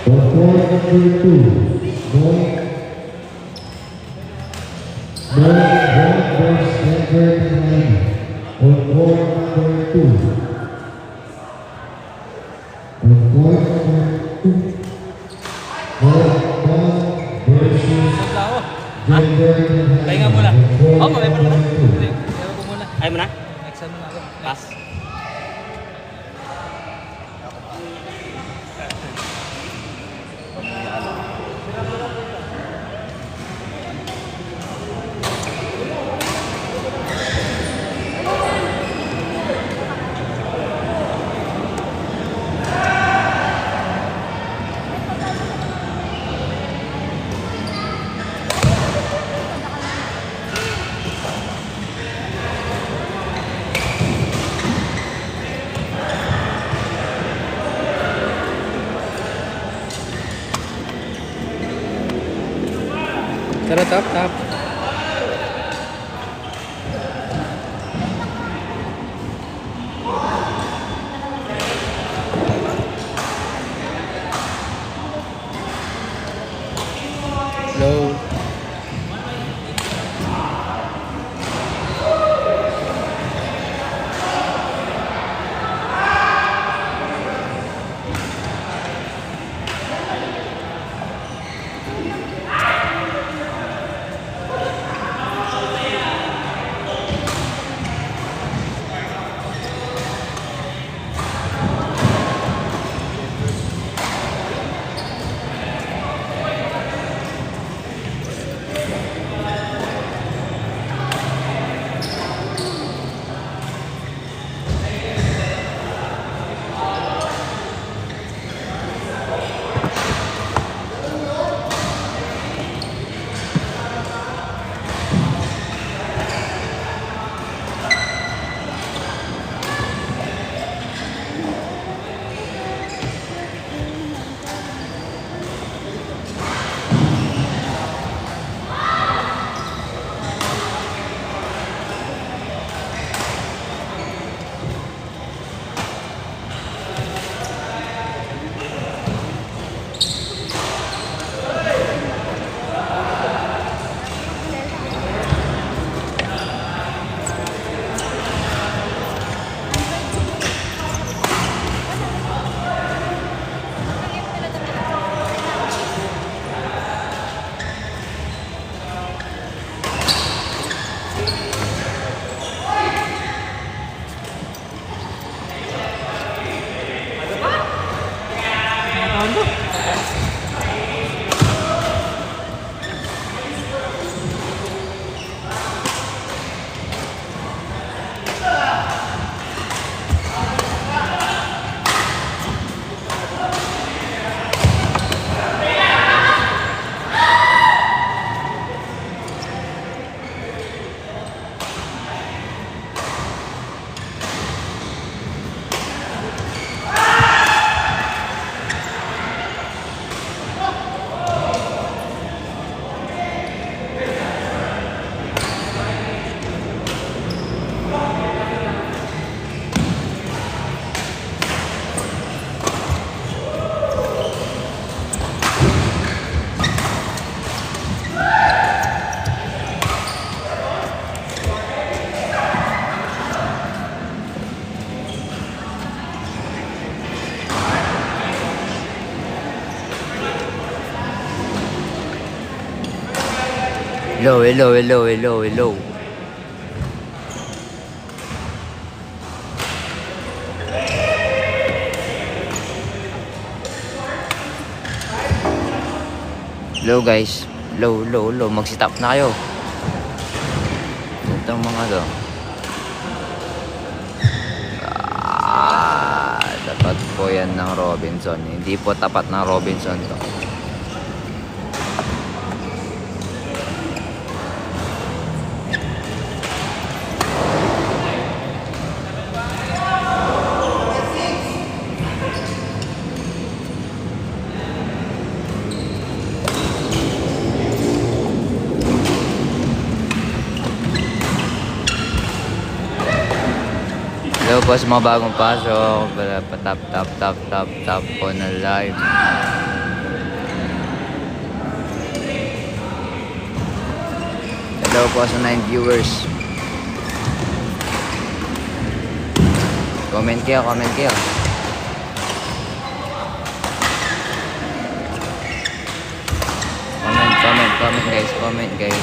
For point number 2, Moy Brad versus Denver Tinley. For point number 2. For point number 2, Moy Brad versus Denver Tinley. Pahinga muna. For Oh, point mamaya pa naman. number 2. Hindi, ewan ko muna. Ayaw mo na? Exam na ako. Pass. Tara, tap, tap. ano? Hello, hello, hello, hello, hello. Hello guys. Hello, hello, hello. Mag-stop na kayo. Itong mga to. Tapat po yan ng Robinson. Hindi po tapat ng Robinson to. Hello po sa mga bagong pasok. Tap po na live. Hello po sa 9 viewers. Comment kayo, comment kayo. Comment guys, comment guys.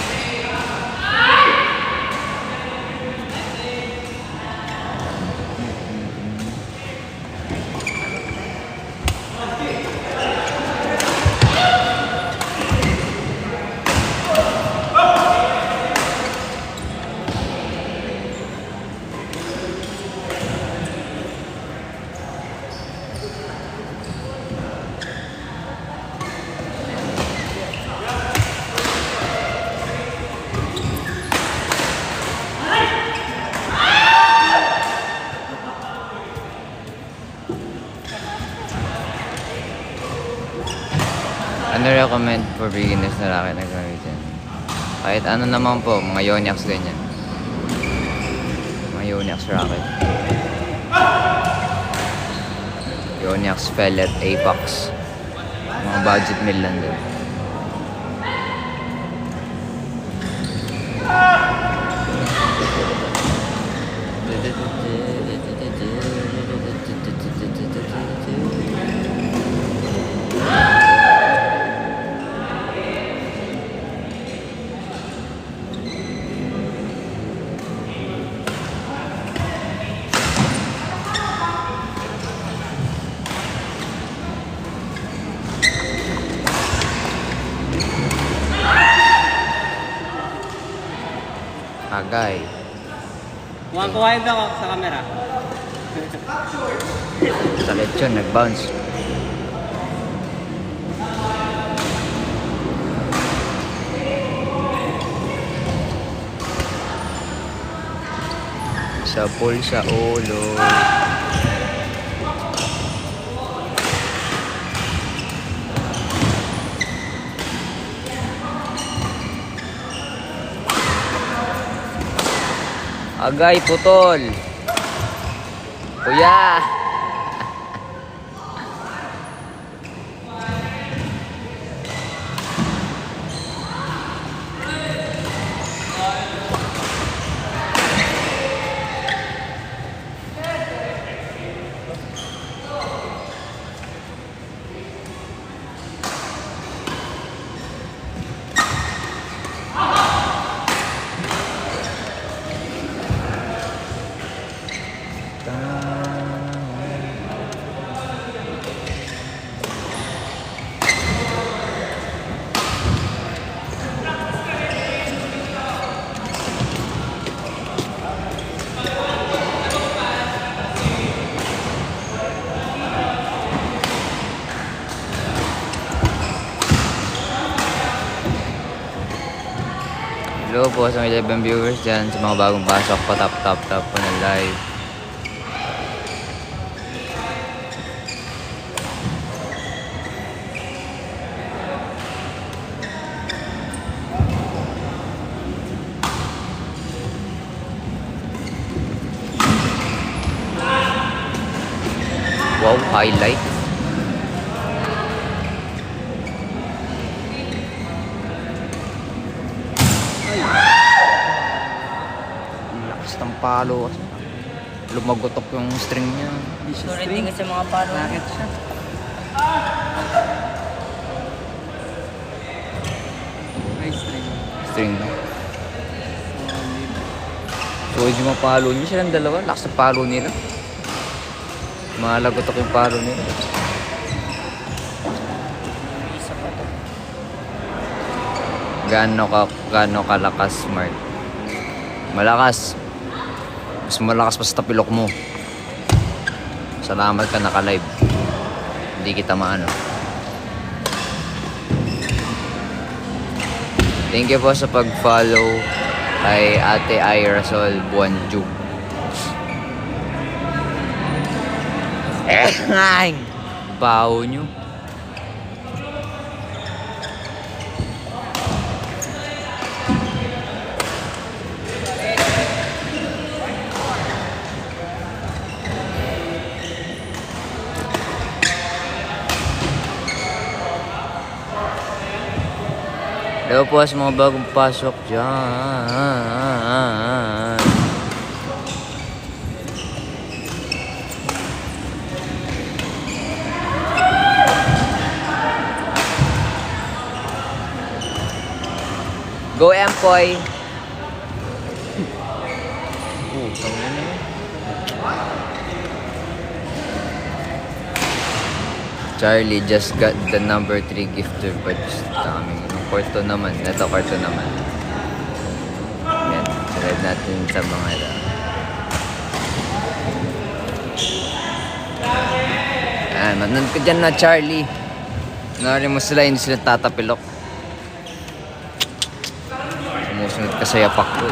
Ano recommend for beginners na racket na gamitin? Kahit ano naman po, mga Yonex ganyan. Mga Yonex racket. Yonex, Pellet, Apex. Mga budget mill lang din. Agay. Mukhang kuhain daw ako sa camera. Sa lechon, nag-bounce. Sa pool sa ulo. Agay, putol. Kuya. Hello po sa mga 11 viewers dyan, sa mga bagong pasok, pa-tap po na live. Wow, highlight. Ang lakas ng palo. Lumagotok yung string niya. String kasi mga paro. Bakit siya? May string. String na. So, yung mga palo niya, silang dalawa. Lakas ng palo nila. Malagotok yung palo nila. Gaano kalakas, Mark? Malakas. Mas malakas pa sa tapilok mo. Salamat ka naka-live. Hindi kita maano. Thank you po sa pag-follow kay Ate Irasol Buanju. Ay! Baho nyo. Hello po sa mga bagong pasok dyan. Go Empoy! Charlie just got the number 3 gifted badge. Dami. Yung kwarto naman. Ito kwarto naman. Yan. Salad natin sa mga Yan. Manood ka dyan na, Charlie. Nari mo sila, hindi sila tatapilok. Sumusunod ka sa yapak ko.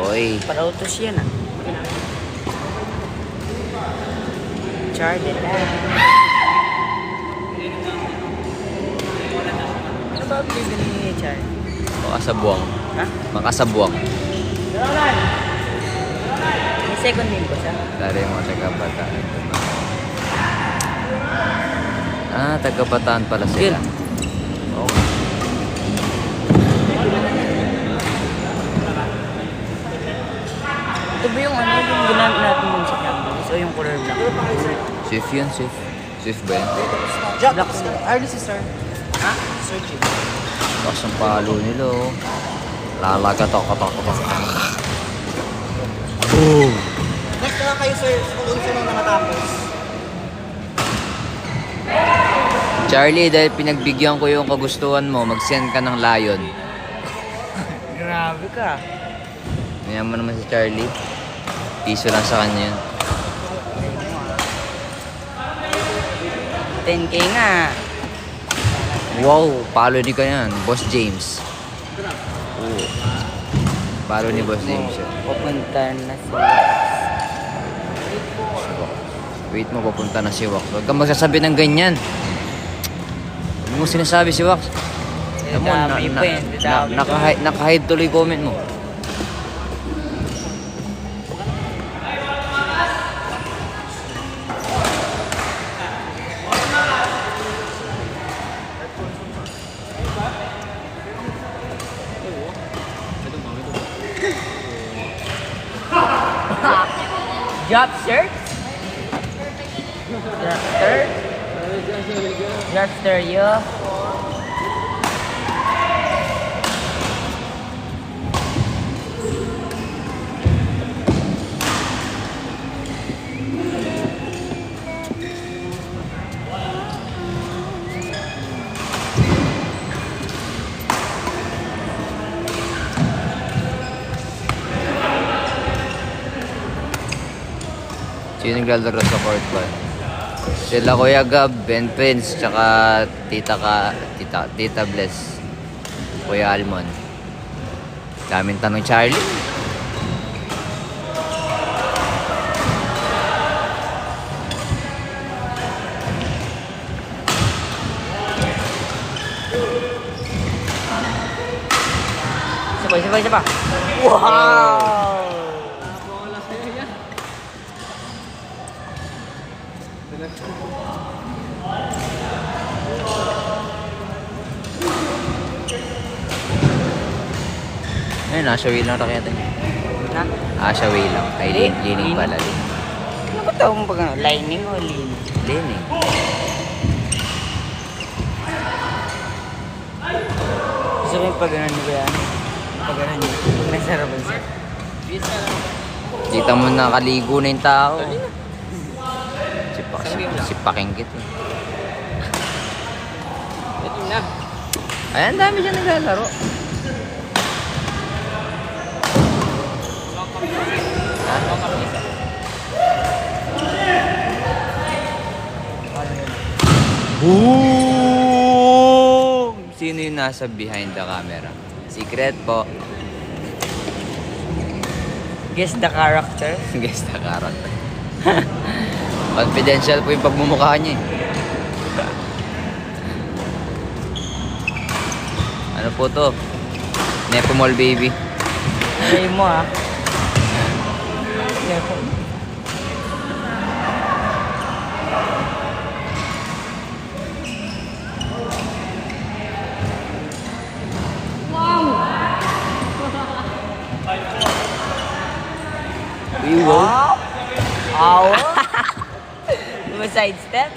Oy. Parautos yan ah. Charlie lang. Ano ba ang bibili ni Charlie? Makasabuang. Ha? Makasabuang. May second name ko siya. Dari mo taga-bataan. Ah, taga-bataan pala sila. Okay. Ito ba yung ano, yung ginamit natin dun sa campus? O yung color black? Swift yun, Swift. Swift ba yun? Black sir. Early sister. Ha? Sir Jim. Lakas ang palo nila, oh. Lalagatok. Boom! Next na lang kayo sir, kung sino na natapos. Charlie, dahil pinagbigyan ko yung kagustuhan mo, mag-send ka ng lion. Grabe ka. Ngayon mo naman si Charlie. Piso lang sa kanya yun. 10K nga. Wow, palo ni ka yan. Boss James. Oo. Palo ni Boss James yun. Pupunta na si... Wait mo, papunta na si Wax. Huwag kang magsasabi ng ganyan. Huwag mo sinasabi si Wax. Alam mo, Dami pa yun. Dami pa. naka-hide tuloy comment mo. Jobster? Jobster, yo. Sino naglalaro sa court ba? Sila Kuya Gab, Ben Prince, tsaka Tita Bless. Kuya Almon. Daming tanong, Charlie. Isa pa. Wow! Wala sa'yo yan. Ayun, Asha Way lang rakyat eh. Na? Asha Way lang. Ay, lining pala. Ano ba tawag pag ano? Lining o lean? Lining. Gusto ko yung pag ano ba yan? Pag ano niya. Nasarapan siya. Kita mo nakaligo na yung tao. Si Pakingkit eh. Ito na. Ay, ang dami dyan naglalaro. Boom! Sino yung nasa behind the camera? Secret po. Guess the character. Guess the character. Confidential po yung pagmumukha niya eh. Ano po to? Nepomol baby. Say mo ah. Wow! Ow! Diba sidestep?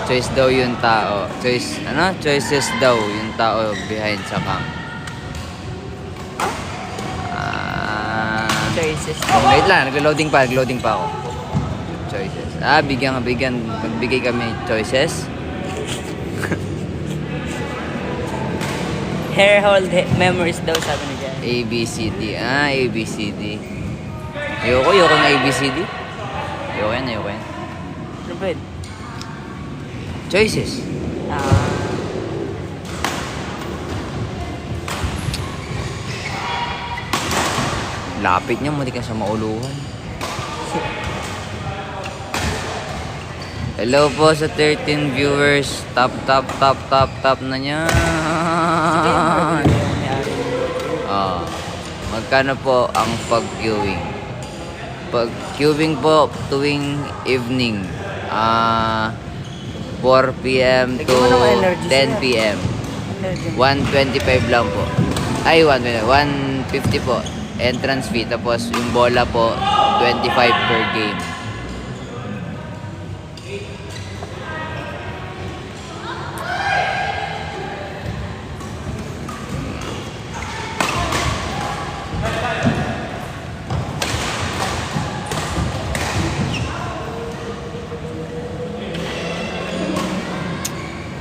Choice daw yung tao. Choices daw yung tao behind sa cam. Choices. Wait lang, nag-loading pa ako. Choices. Magbigay kami choices. Hair hold memories daw sabi ni Jan. ABCD. ABCD. Ayoko ng ABCD. Ayoko yan. Ano ba yun? Choices. Lapit niya, mati ka sa mauluhan. Hello po sa 13 viewers. Top na niya. Magkano po ang pag-queuing? Pag-queuing po tuwing evening. 4 p.m. to 10 p.m. 125 lang po. Ay, 150 po. Entrance fee. Tapos yung bola po, 25 per game.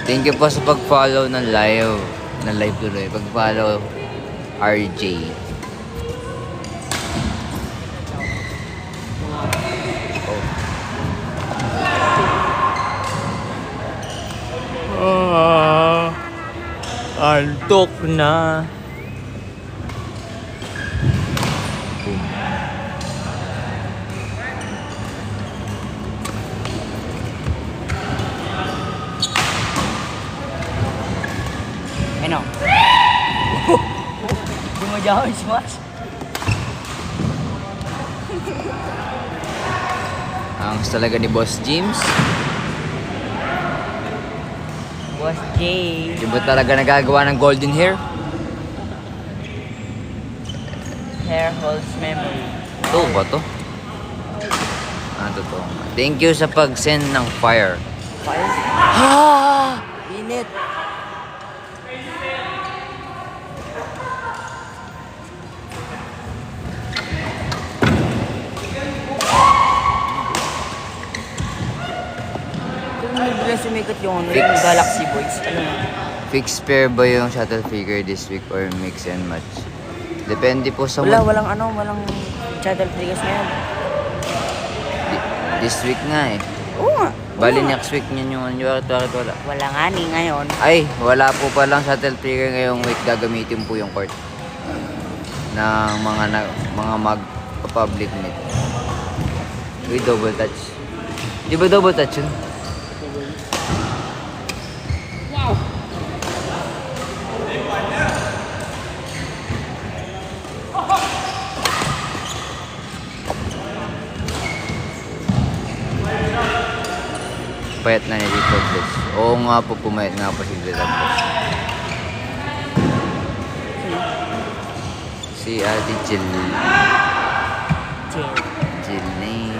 Thank you po sa pag-follow ng live. Tuloy. Pag-follow RJ. Antok na. Ano? Dumadyaw yung smash. Ang talaga ni Boss James. Boss J. Di ba talaga nagagawa ng golden hair? Hair holds memory. Ito ba to? Totoo. Thank you sa pag-send ng fire. Fire? Init! Kung nagbilang sumikat yung yung Galaxy Boys, ano na? Fixed pair ba yung shuttle figure this week or mix and match? Depende po sa Walang shuttle figures ngayon. This week nga eh. Oo nga. Bali next week niyan yung bakit wala? Wala nga ni ngayon. Ay, wala po palang shuttle trigger ngayong week. Gagamitin po yung court ng mga mag-public net. Uy, double touch. Di ba double touch yun? Payat na ni Tito Bless. Oo nga po, pumayat nga po si Tito Bless. Si Ate Jill. Jill name.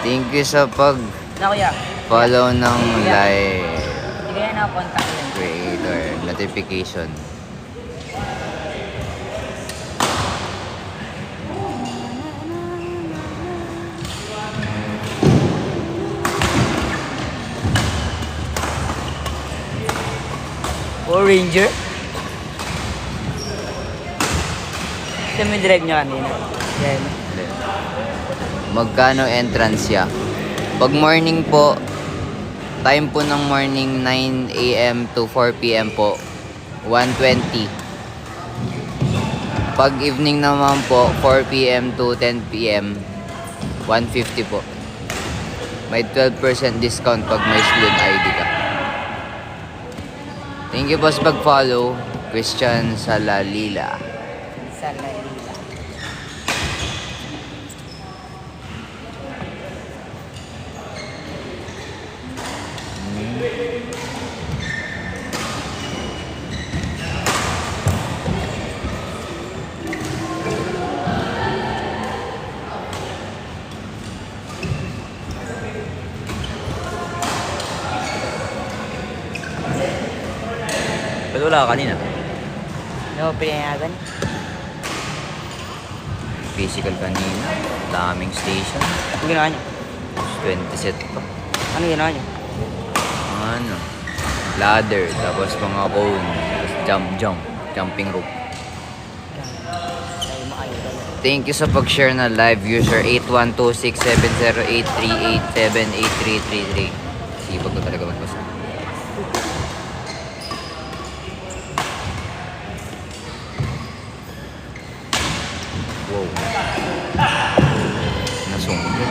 Thank you sa pag-follow ng live Sige na, contact lang. creator notification. Power Ranger? Ito may drive nyo kanina. Yan. Magkano entrance siya? Pag morning po, time po ng morning 9 a.m. to 4 p.m. po, 120. Pag evening naman po, 4 p.m. to 10 p.m., 150 po. May 12% discount pag may student ID ka. Thank you po sa pag-follow, Christian Salalila. Sa Lalila. Ba't wala ka kanina? Ano mo pinayagan? Physical kanina, daming station, Ano ginawa nyo? 20 set pa. Ano ginawa nyo? Ano, ladder, tapos mga cone, tapos jumping rope. Tayo makayudan. Thank you sa pag-share na live user 81267083878333. Sipag ko talaga magbasa. Wow. Nasungkit.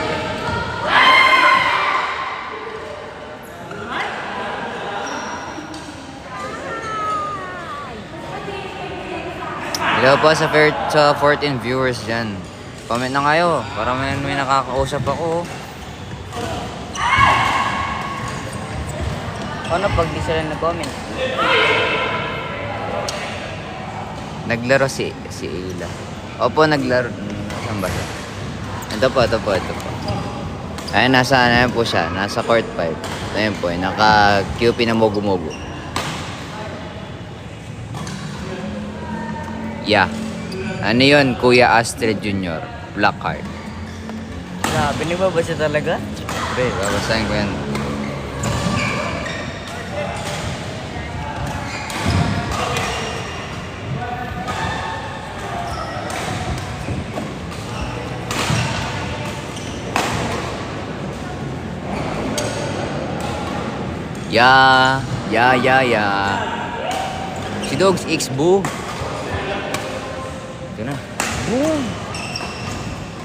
Hello po sa 14 viewers dyan. Comment na kayo para may nakakausap ako. Ano pag di sila nag-comment? Naglaro si Ila. Opo, naglaro. Saan ba siya? Ito po. Ayun, nasa po siya. Nasa court 5. Ayun po, naka-QP na mogo-mogo. Yeah. Ano yun, Kuya Astrid Jr. Black Heart. Grabe, nagbabasa talaga? Pre, babasahin ko yan. Yeah. Si Dogs X Boo. Ito na. Boom.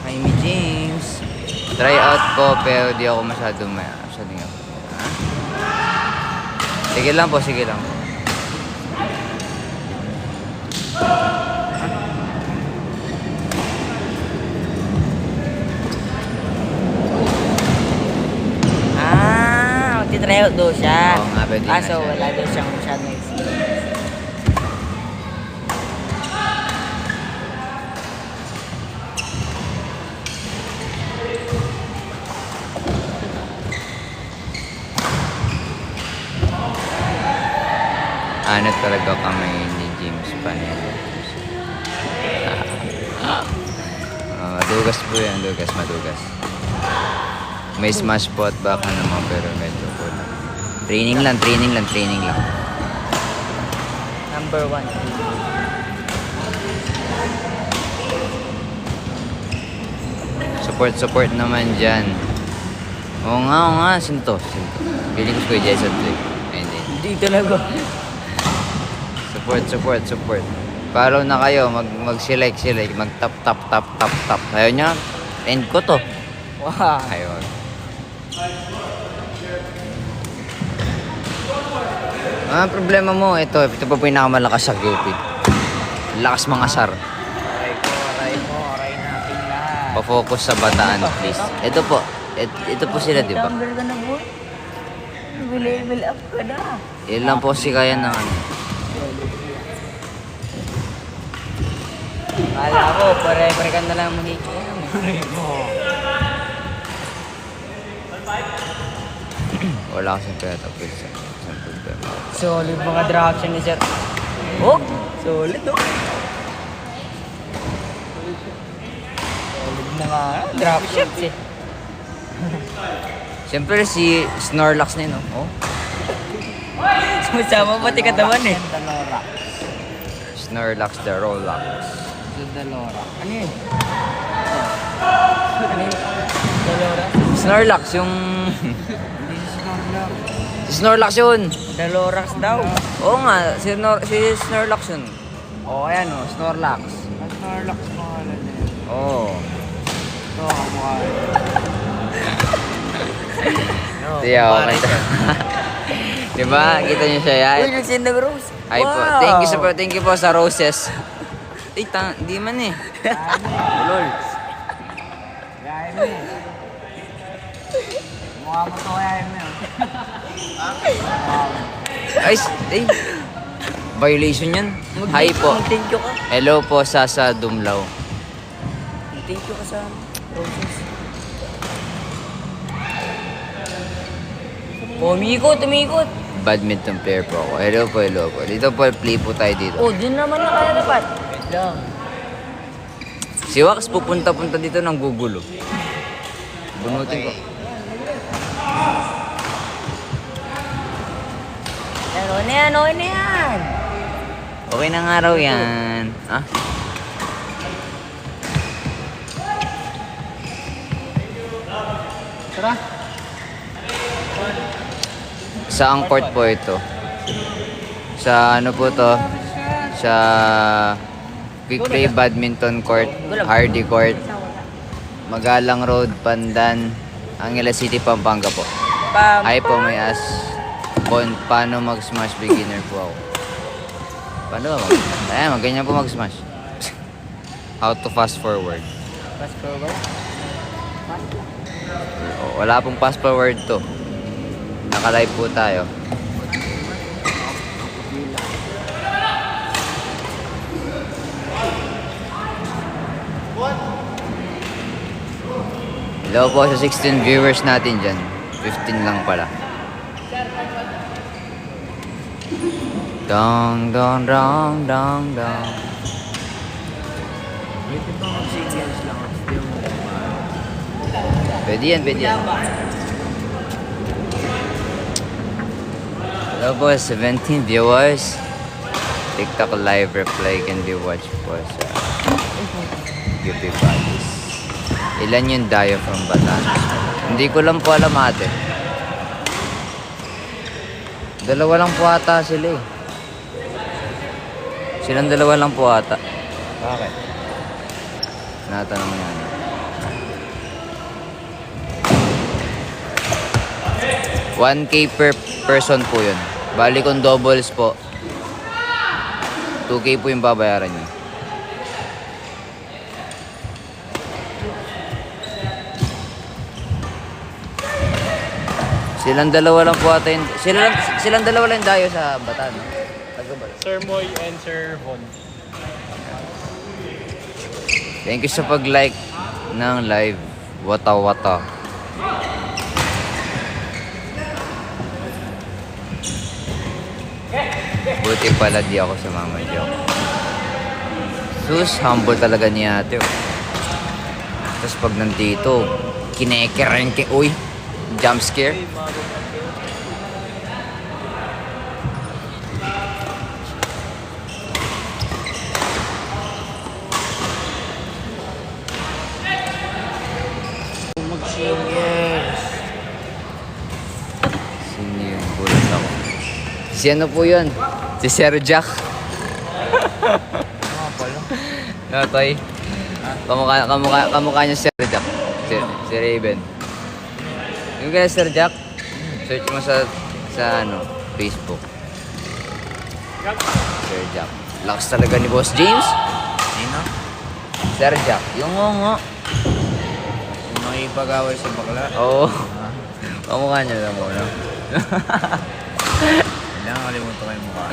Jaime James. Try out ko pero di ako masyadong Sige lang po. Try out daw siya. Oo nga, pwede nga So siya. wala daw siyang masyadong experience. Ano talaga kami ni James Panelo. Madugas po yan, madugas. May smash pot baka naman pero medyo po lang. Training lang. Number 1. Support naman dyan. Oo nga. Sino to? Feeling ko si Kuya Jason to eh. Ay, hindi. Hindi talaga. Support. Follow na kayo. Mag-select. Mag-tap. Ayaw niya. End ko to. Wow. Ayun. Ang problema mo, ito pa po pinakamalakas sa Cupid. Lakas mga sar. Aray natin lahat. Pa-focus sa bataan, please. Ito po. Ito po sila, di ba? Tumble ka na, boy. Level up ka na. Yan lang po si kaya ng ano. Kala ko, pare-pare ka na lang maniki. Wala kasing pera tapos sa problema. Solid mga direction ni Sir. Oh, solid oh. Solid mga drop shots eh. Siyempre si Snorlax na yun, oh. Sumasama pati katawan eh. Snorlax the Rollax. Dalora. Ano yun? Ano yun? Dalora? Snorlax yung... Hindi si Snorlax. Si Snorlax yun! Dalorax daw. Oo nga, si Snorlax yun. Oo, ayan o, Snorlax. Snorlax pangalan niya. Oo. Ito, kamukha. Tiyo, kita. Diba? Kita niyo siya yan? Uy, nagsin nag-rose. Ay po, thank you po sa roses. Di man eh. Lol. Gaya mo eh. Mukha mo to kaya mo Ay, violation yan. Hi po. Thank you ka. Hello po, Sasa Dumlaw. Thank you ka sa roses. Umikot. Badminton player po ako. Hello po. Dito po, play po tayo dito. Oh, dun naman na kaya dapat. Wait lang. Si Wax pupunta dito ng gugulo. Bunutin ko. Ano na yan? Okay na nga raw yan. Ah? Tara. Saang court po ito? Sa ano po to? Sa Quick Play Badminton Court, Hardy Court, Magalang Road, Pandan, Angeles City, Pampanga po. Hi po, may ask paano mag-smash beginner po ako. Paano ba mag-smash? Ayan, ganyan po mag-smash. How to fast forward. Fast forward? Wala pong fast forward to. Naka-live po tayo. Hello po sa 16 viewers natin dyan. 15 lang pala. Dong. Pwede yan. Hello po, 17 viewers. TikTok live replay can be watched po sa UP Bodies. Ilan yung dayo from Batangas? Hindi ko lang po alam ate. Dalawa lang po ata sila eh. Silang dalawa lang po ata. Bakit? Natanong niya. 1K per person po yun. Bali kung doubles po, 2K po yung babayaran niyo. Silang dalawa lang po ata yun. Silang dalawa lang dayo sa Bataan. Sir Moy and Sir Von. Thank you sa pag-like ng live. Wata. Buti pala di ako sa mama joke. Sus, humble talaga ni ate. Tapos pag nandito, kinekerengke. Uy, jump scare. Si ano po yun? Si Sir Jack. No, Toy. Kamukha niya si Sir Jack. Si Raven. Yung kaya Sir Jack, search mo sa ano, Facebook. Sir Jack. Lakas talaga ni Boss James. Sino? Sir Jack. Yung ngongo. Yung makipag-away sa bakla. Oo. Kamukha niya lang muna. Kailangan kalimutan ko yung mukha.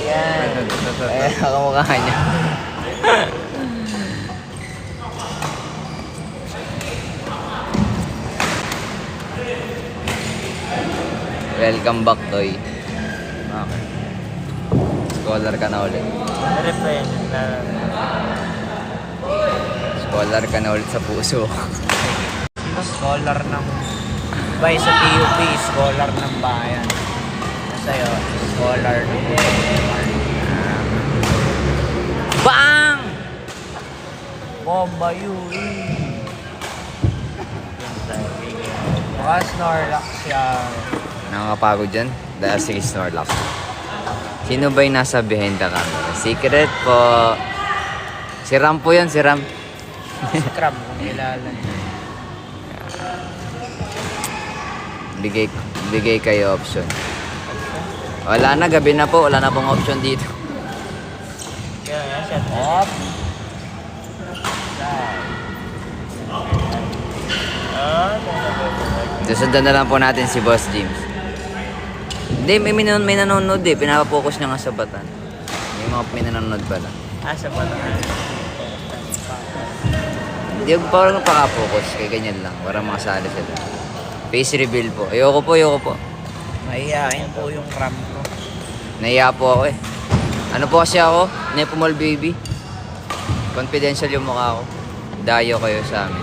Yan. Kamukha niya. Welcome back, Toy. Okay. Scholar ka na ulit. Represent na. Scholar ka na ulit sa puso. Scholar ng... Iba sa PUP, scholar ng bayan. Sa'yo, scholar ng Bang! Bomba Yui. Mga Snorlax yan. Nakakapagod dyan dahil si Snorlax. Sino ba yung nasa behind the camera? Secret po. Si Ram po yan, si Ram. Si Crab, kung kilala niya. Bigay kayo option. Wala na, gabi na po. Wala na pong option dito. Op. Susundan na lang po natin si Boss James. Hindi, may nanonood eh. Pinapapokus niya nga sa batan. May nanonood pala. Sa Batangas. Hindi ko parang napaka-focus. Kaya ganyan lang. Para makasali sila. Face reveal po. Ayoko po. Mahihain po yung cram ko. Nahiya po ako eh. Ano po kasi ako? Nepomol baby. Confidential yung mukha ko. Dayo kayo sa amin.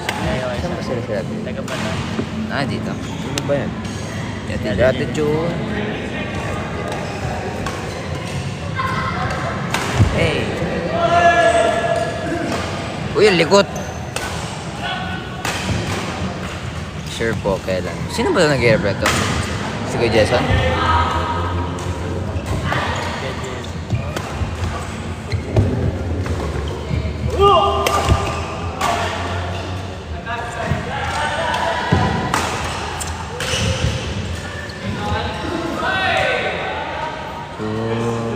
Saan ba sila sila? Taga-Batangas. Dito. Sino ba yan? Gratitude. Hey. Uy, ang likot. Sure po, kailan. Sino ba ito nag-airplane to? Si Kuya Jason?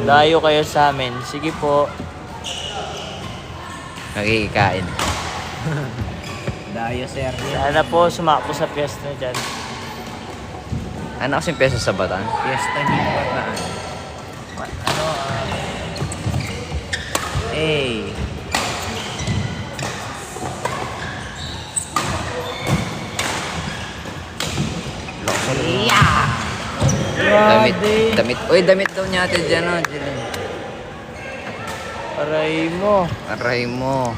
Dayo kayo sa amin. Sige po. Nakikikain. Dayo, sir. Sana po sumakpo sa piyesta dyan. Ano kasing peso sa Batan? Fiesta ni Bataan. Hey. Damit. Uy, damit daw niya ate dyan, oh. Dyan. Aray mo. Aray mo.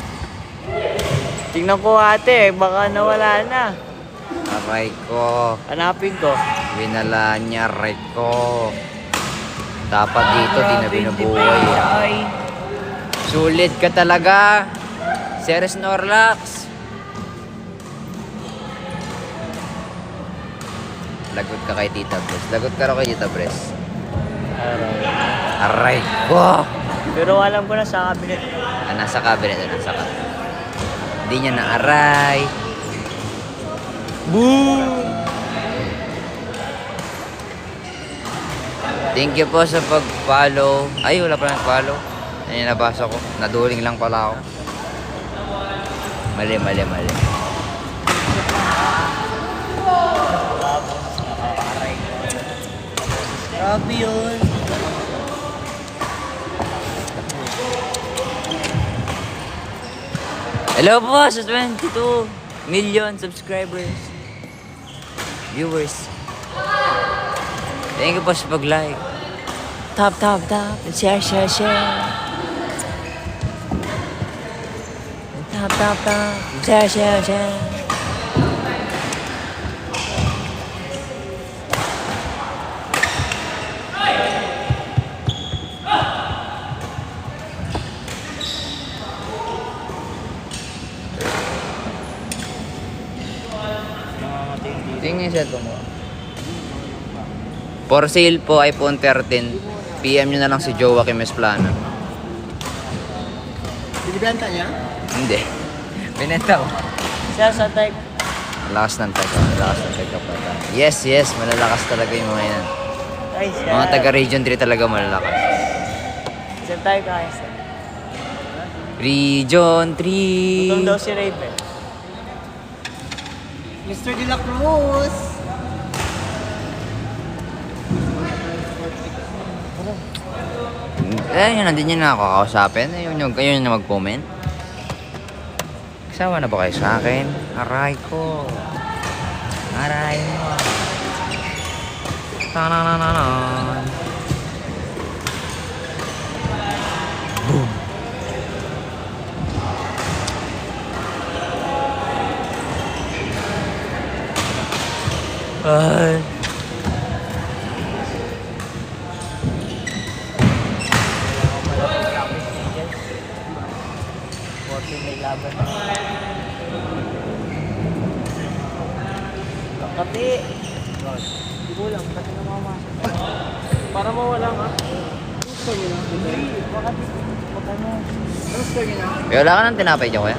Tingnan ko ate, baka nawala na. Aray ko. Hanapin ko. Winala niya, aray ko. Dapat dito, di na binubuhay. Sulit ka talaga. Sir Snorlax. Lagot ka kay Tita Bres. Lagot ka raw kay Tita Bres. Aray ko. Pero alam ko na sa cabinet. Nasa cabinet. Hindi niya na-aray. Boo! Thank you po sa pag-follow. Ay, wala pa nag-follow. Ayun, nabasa ko. Naduling lang pala ako. Mali. Grabe yun. Hello po sa 22 million subscribers. Viewers. Thank you po sa pag-like. Tap. Share. Tap. Share. Tingin yung cellphone mo. For sale po, iPhone 13. PM nyo na lang si Joaquim Esplano. Binibenta niya? Hindi. Binenta ko. Sir, sa type. Malakas ng taga. Malakas ng taga pata. Yes, yes. Malalakas talaga yung mga yan. Ay, sir. Mga taga Region 3 talaga malalakas. Sa type kaya, sir. Region 3. Gutom daw si Raven. Mr. De La Cruz! Yun, nandun yun na ako kakausapin. Ayun na mag-comment. Kasama na ba kayo sa akin? Aray ko. Aray mo. Tananananan. Boom. Ay. May laban na. Kati. Hindi ko lang. Kati na mamasok. Para mawala ka. Gusto nyo na? Hindi. Bakit? Wag ano. Gusto nyo na? Kaya wala ka ng tinapay dyan, kuya?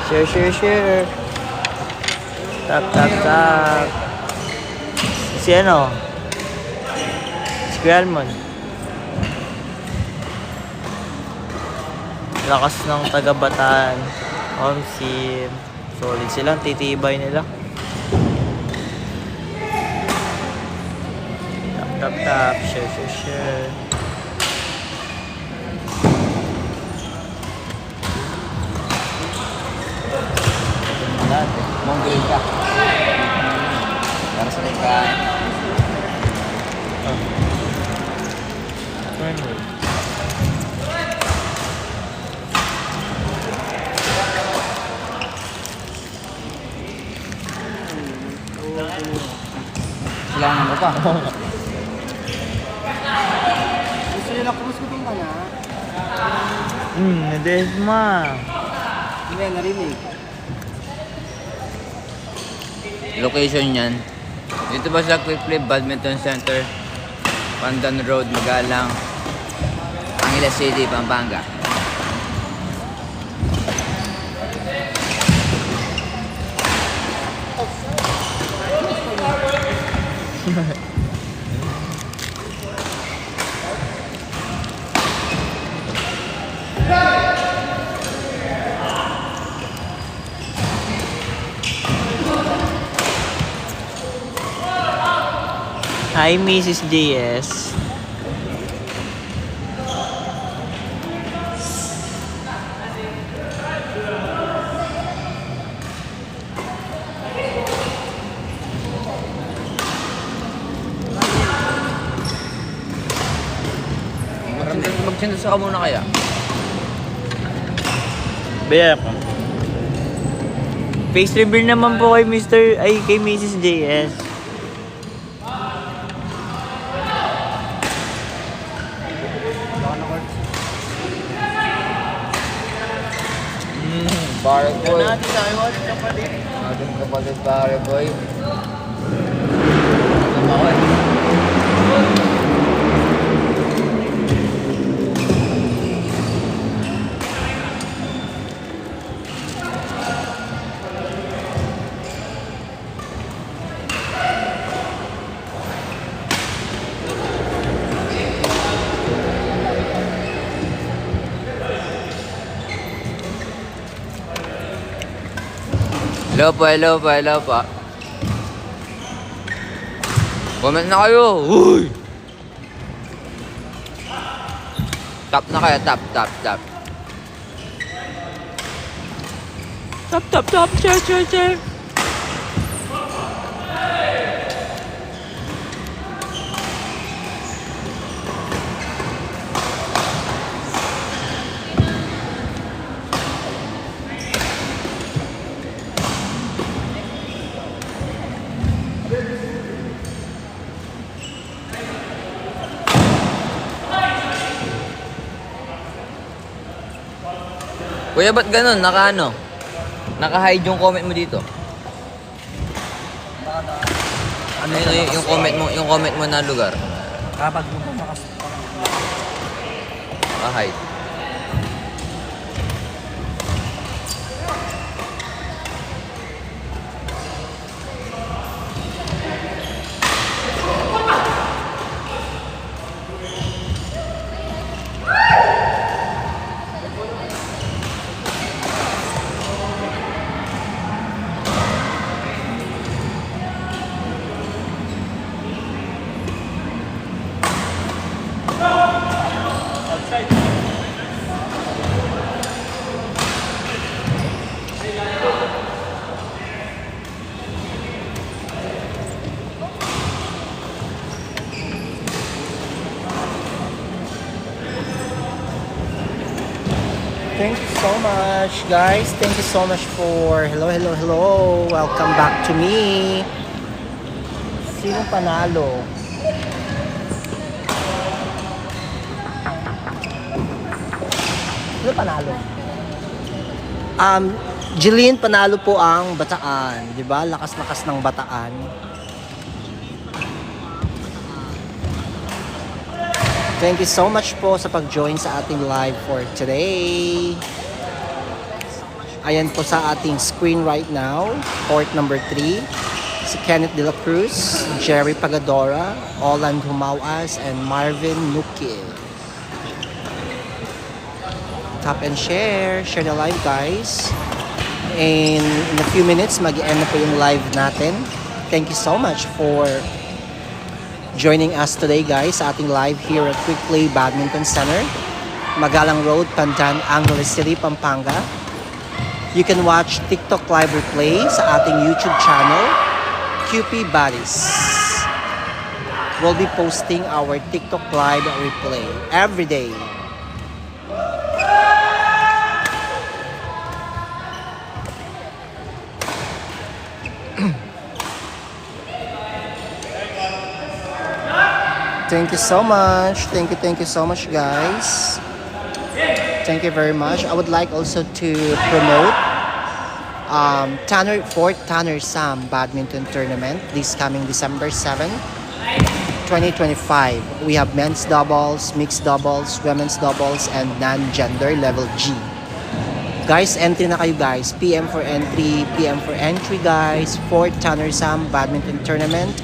Share. Tap. Si ano? Si Kuya Almon. Lakas ng taga-Bataan. Omsim. Solid silang titibay nila. Tap. Share. Monggol ka. Para sa kain. Kailangan mo pa. Mr. De La Cruz, gutom ka na? Nadesma. Hindi, narinig. Location yan. Dito ba sa Quick Play Badminton Center? Pandan Road, Magalang, Angeles City, Pampanga. Hi, Mrs. JS. Magsindusa ka muna kaya? Baya ko. Face reveal naman po kay kay Mrs. JS. Pare boy. Ating kapatid pare boy. Hello po. Comment na kayo. Uy! Tap na kayo, tap. Tap, share. Kuya, ba't ganun? Naka-hide yung comment mo dito. Ano yun, yung comment mo na lugar? Kapag mo ba Naka-hide. Thank you so much, guys. Thank you so much for hello. Welcome back to me. Sino panalo? Sino panalo? Jeline, panalo po ang Bataan, 'di ba? Lakas-lakas ng Bataan. Thank you so much po sa pag-join sa ating live for today. Ayan po sa ating screen right now, court number 3. Si Kenneth De La Cruz, Jerry Pagadora, Olan Humauas, and Marvin Nuki. Tap and share. Share the live, guys. And in a few minutes, mag-end na po yung live natin. Thank you so much for joining us today, guys, sa ating live here at Quick Play Badminton Center, Magalang Road, Pandan, Angeles City, Pampanga. You can watch TikTok live replay sa ating YouTube channel, QP Buddies. We'll be posting our TikTok live replay every day. Thank you so much. Thank you so much, guys. Thank you very much. I would like also to promote fourth Tanner Sam Badminton Tournament this coming December 7, 2025. We have men's doubles, mixed doubles, women's doubles, and non-gender level G. Guys, entry na kayo, guys. PM for entry, guys. Fourth Tanner Sam Badminton Tournament.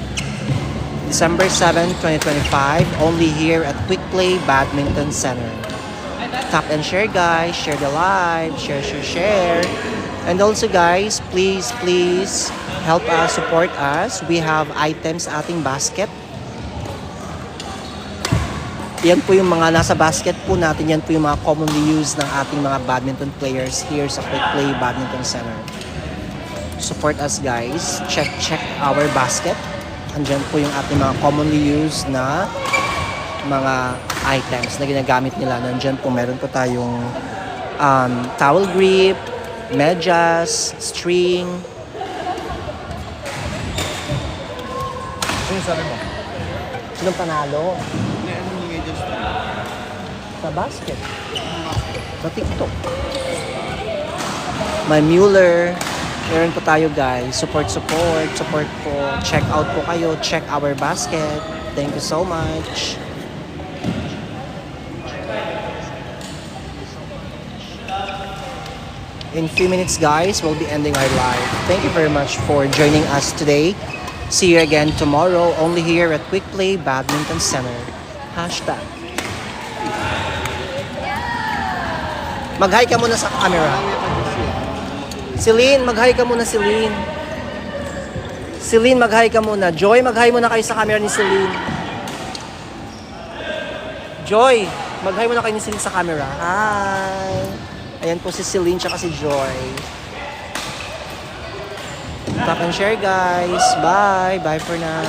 December 7, 2025, only here at Quick Play Badminton Center. Tap and share, guys. Share the live. Share. And also, guys, please help us, support us. We have items sa ating basket. Yan po yung mga nasa basket po natin. Yan po yung mga commonly used ng ating mga badminton players here sa Quick Play Badminton Center. Support us, guys. Check our basket. Andyan po yung ating mga commonly used na mga items na ginagamit nila. Nandyan po, meron po tayong towel grip, medyas, string. Ano yung sabi mo? Sinong panalo? Anong medyas na? Sa basket. Sa TikTok. May Mueller. Meron po tayo, guys. Support po. Check out po kayo. Check our basket. Thank you so much. In few minutes, guys, we'll be ending our live. Thank you very much for joining us today. See you again tomorrow, only here at Quick Play Badminton Center. Hashtag. Mag-hi ka muna sa camera. Celine, mag-hi ka muna, Celine. Celine, mag-hi ka muna. Joy, mag-hi muna kayo sa camera ni Celine. Joy, mag-hi muna kayo ni Celine sa camera. Hi! Ayan po si Celine tsaka si Joy. Tap and share, guys. Bye! Bye for now.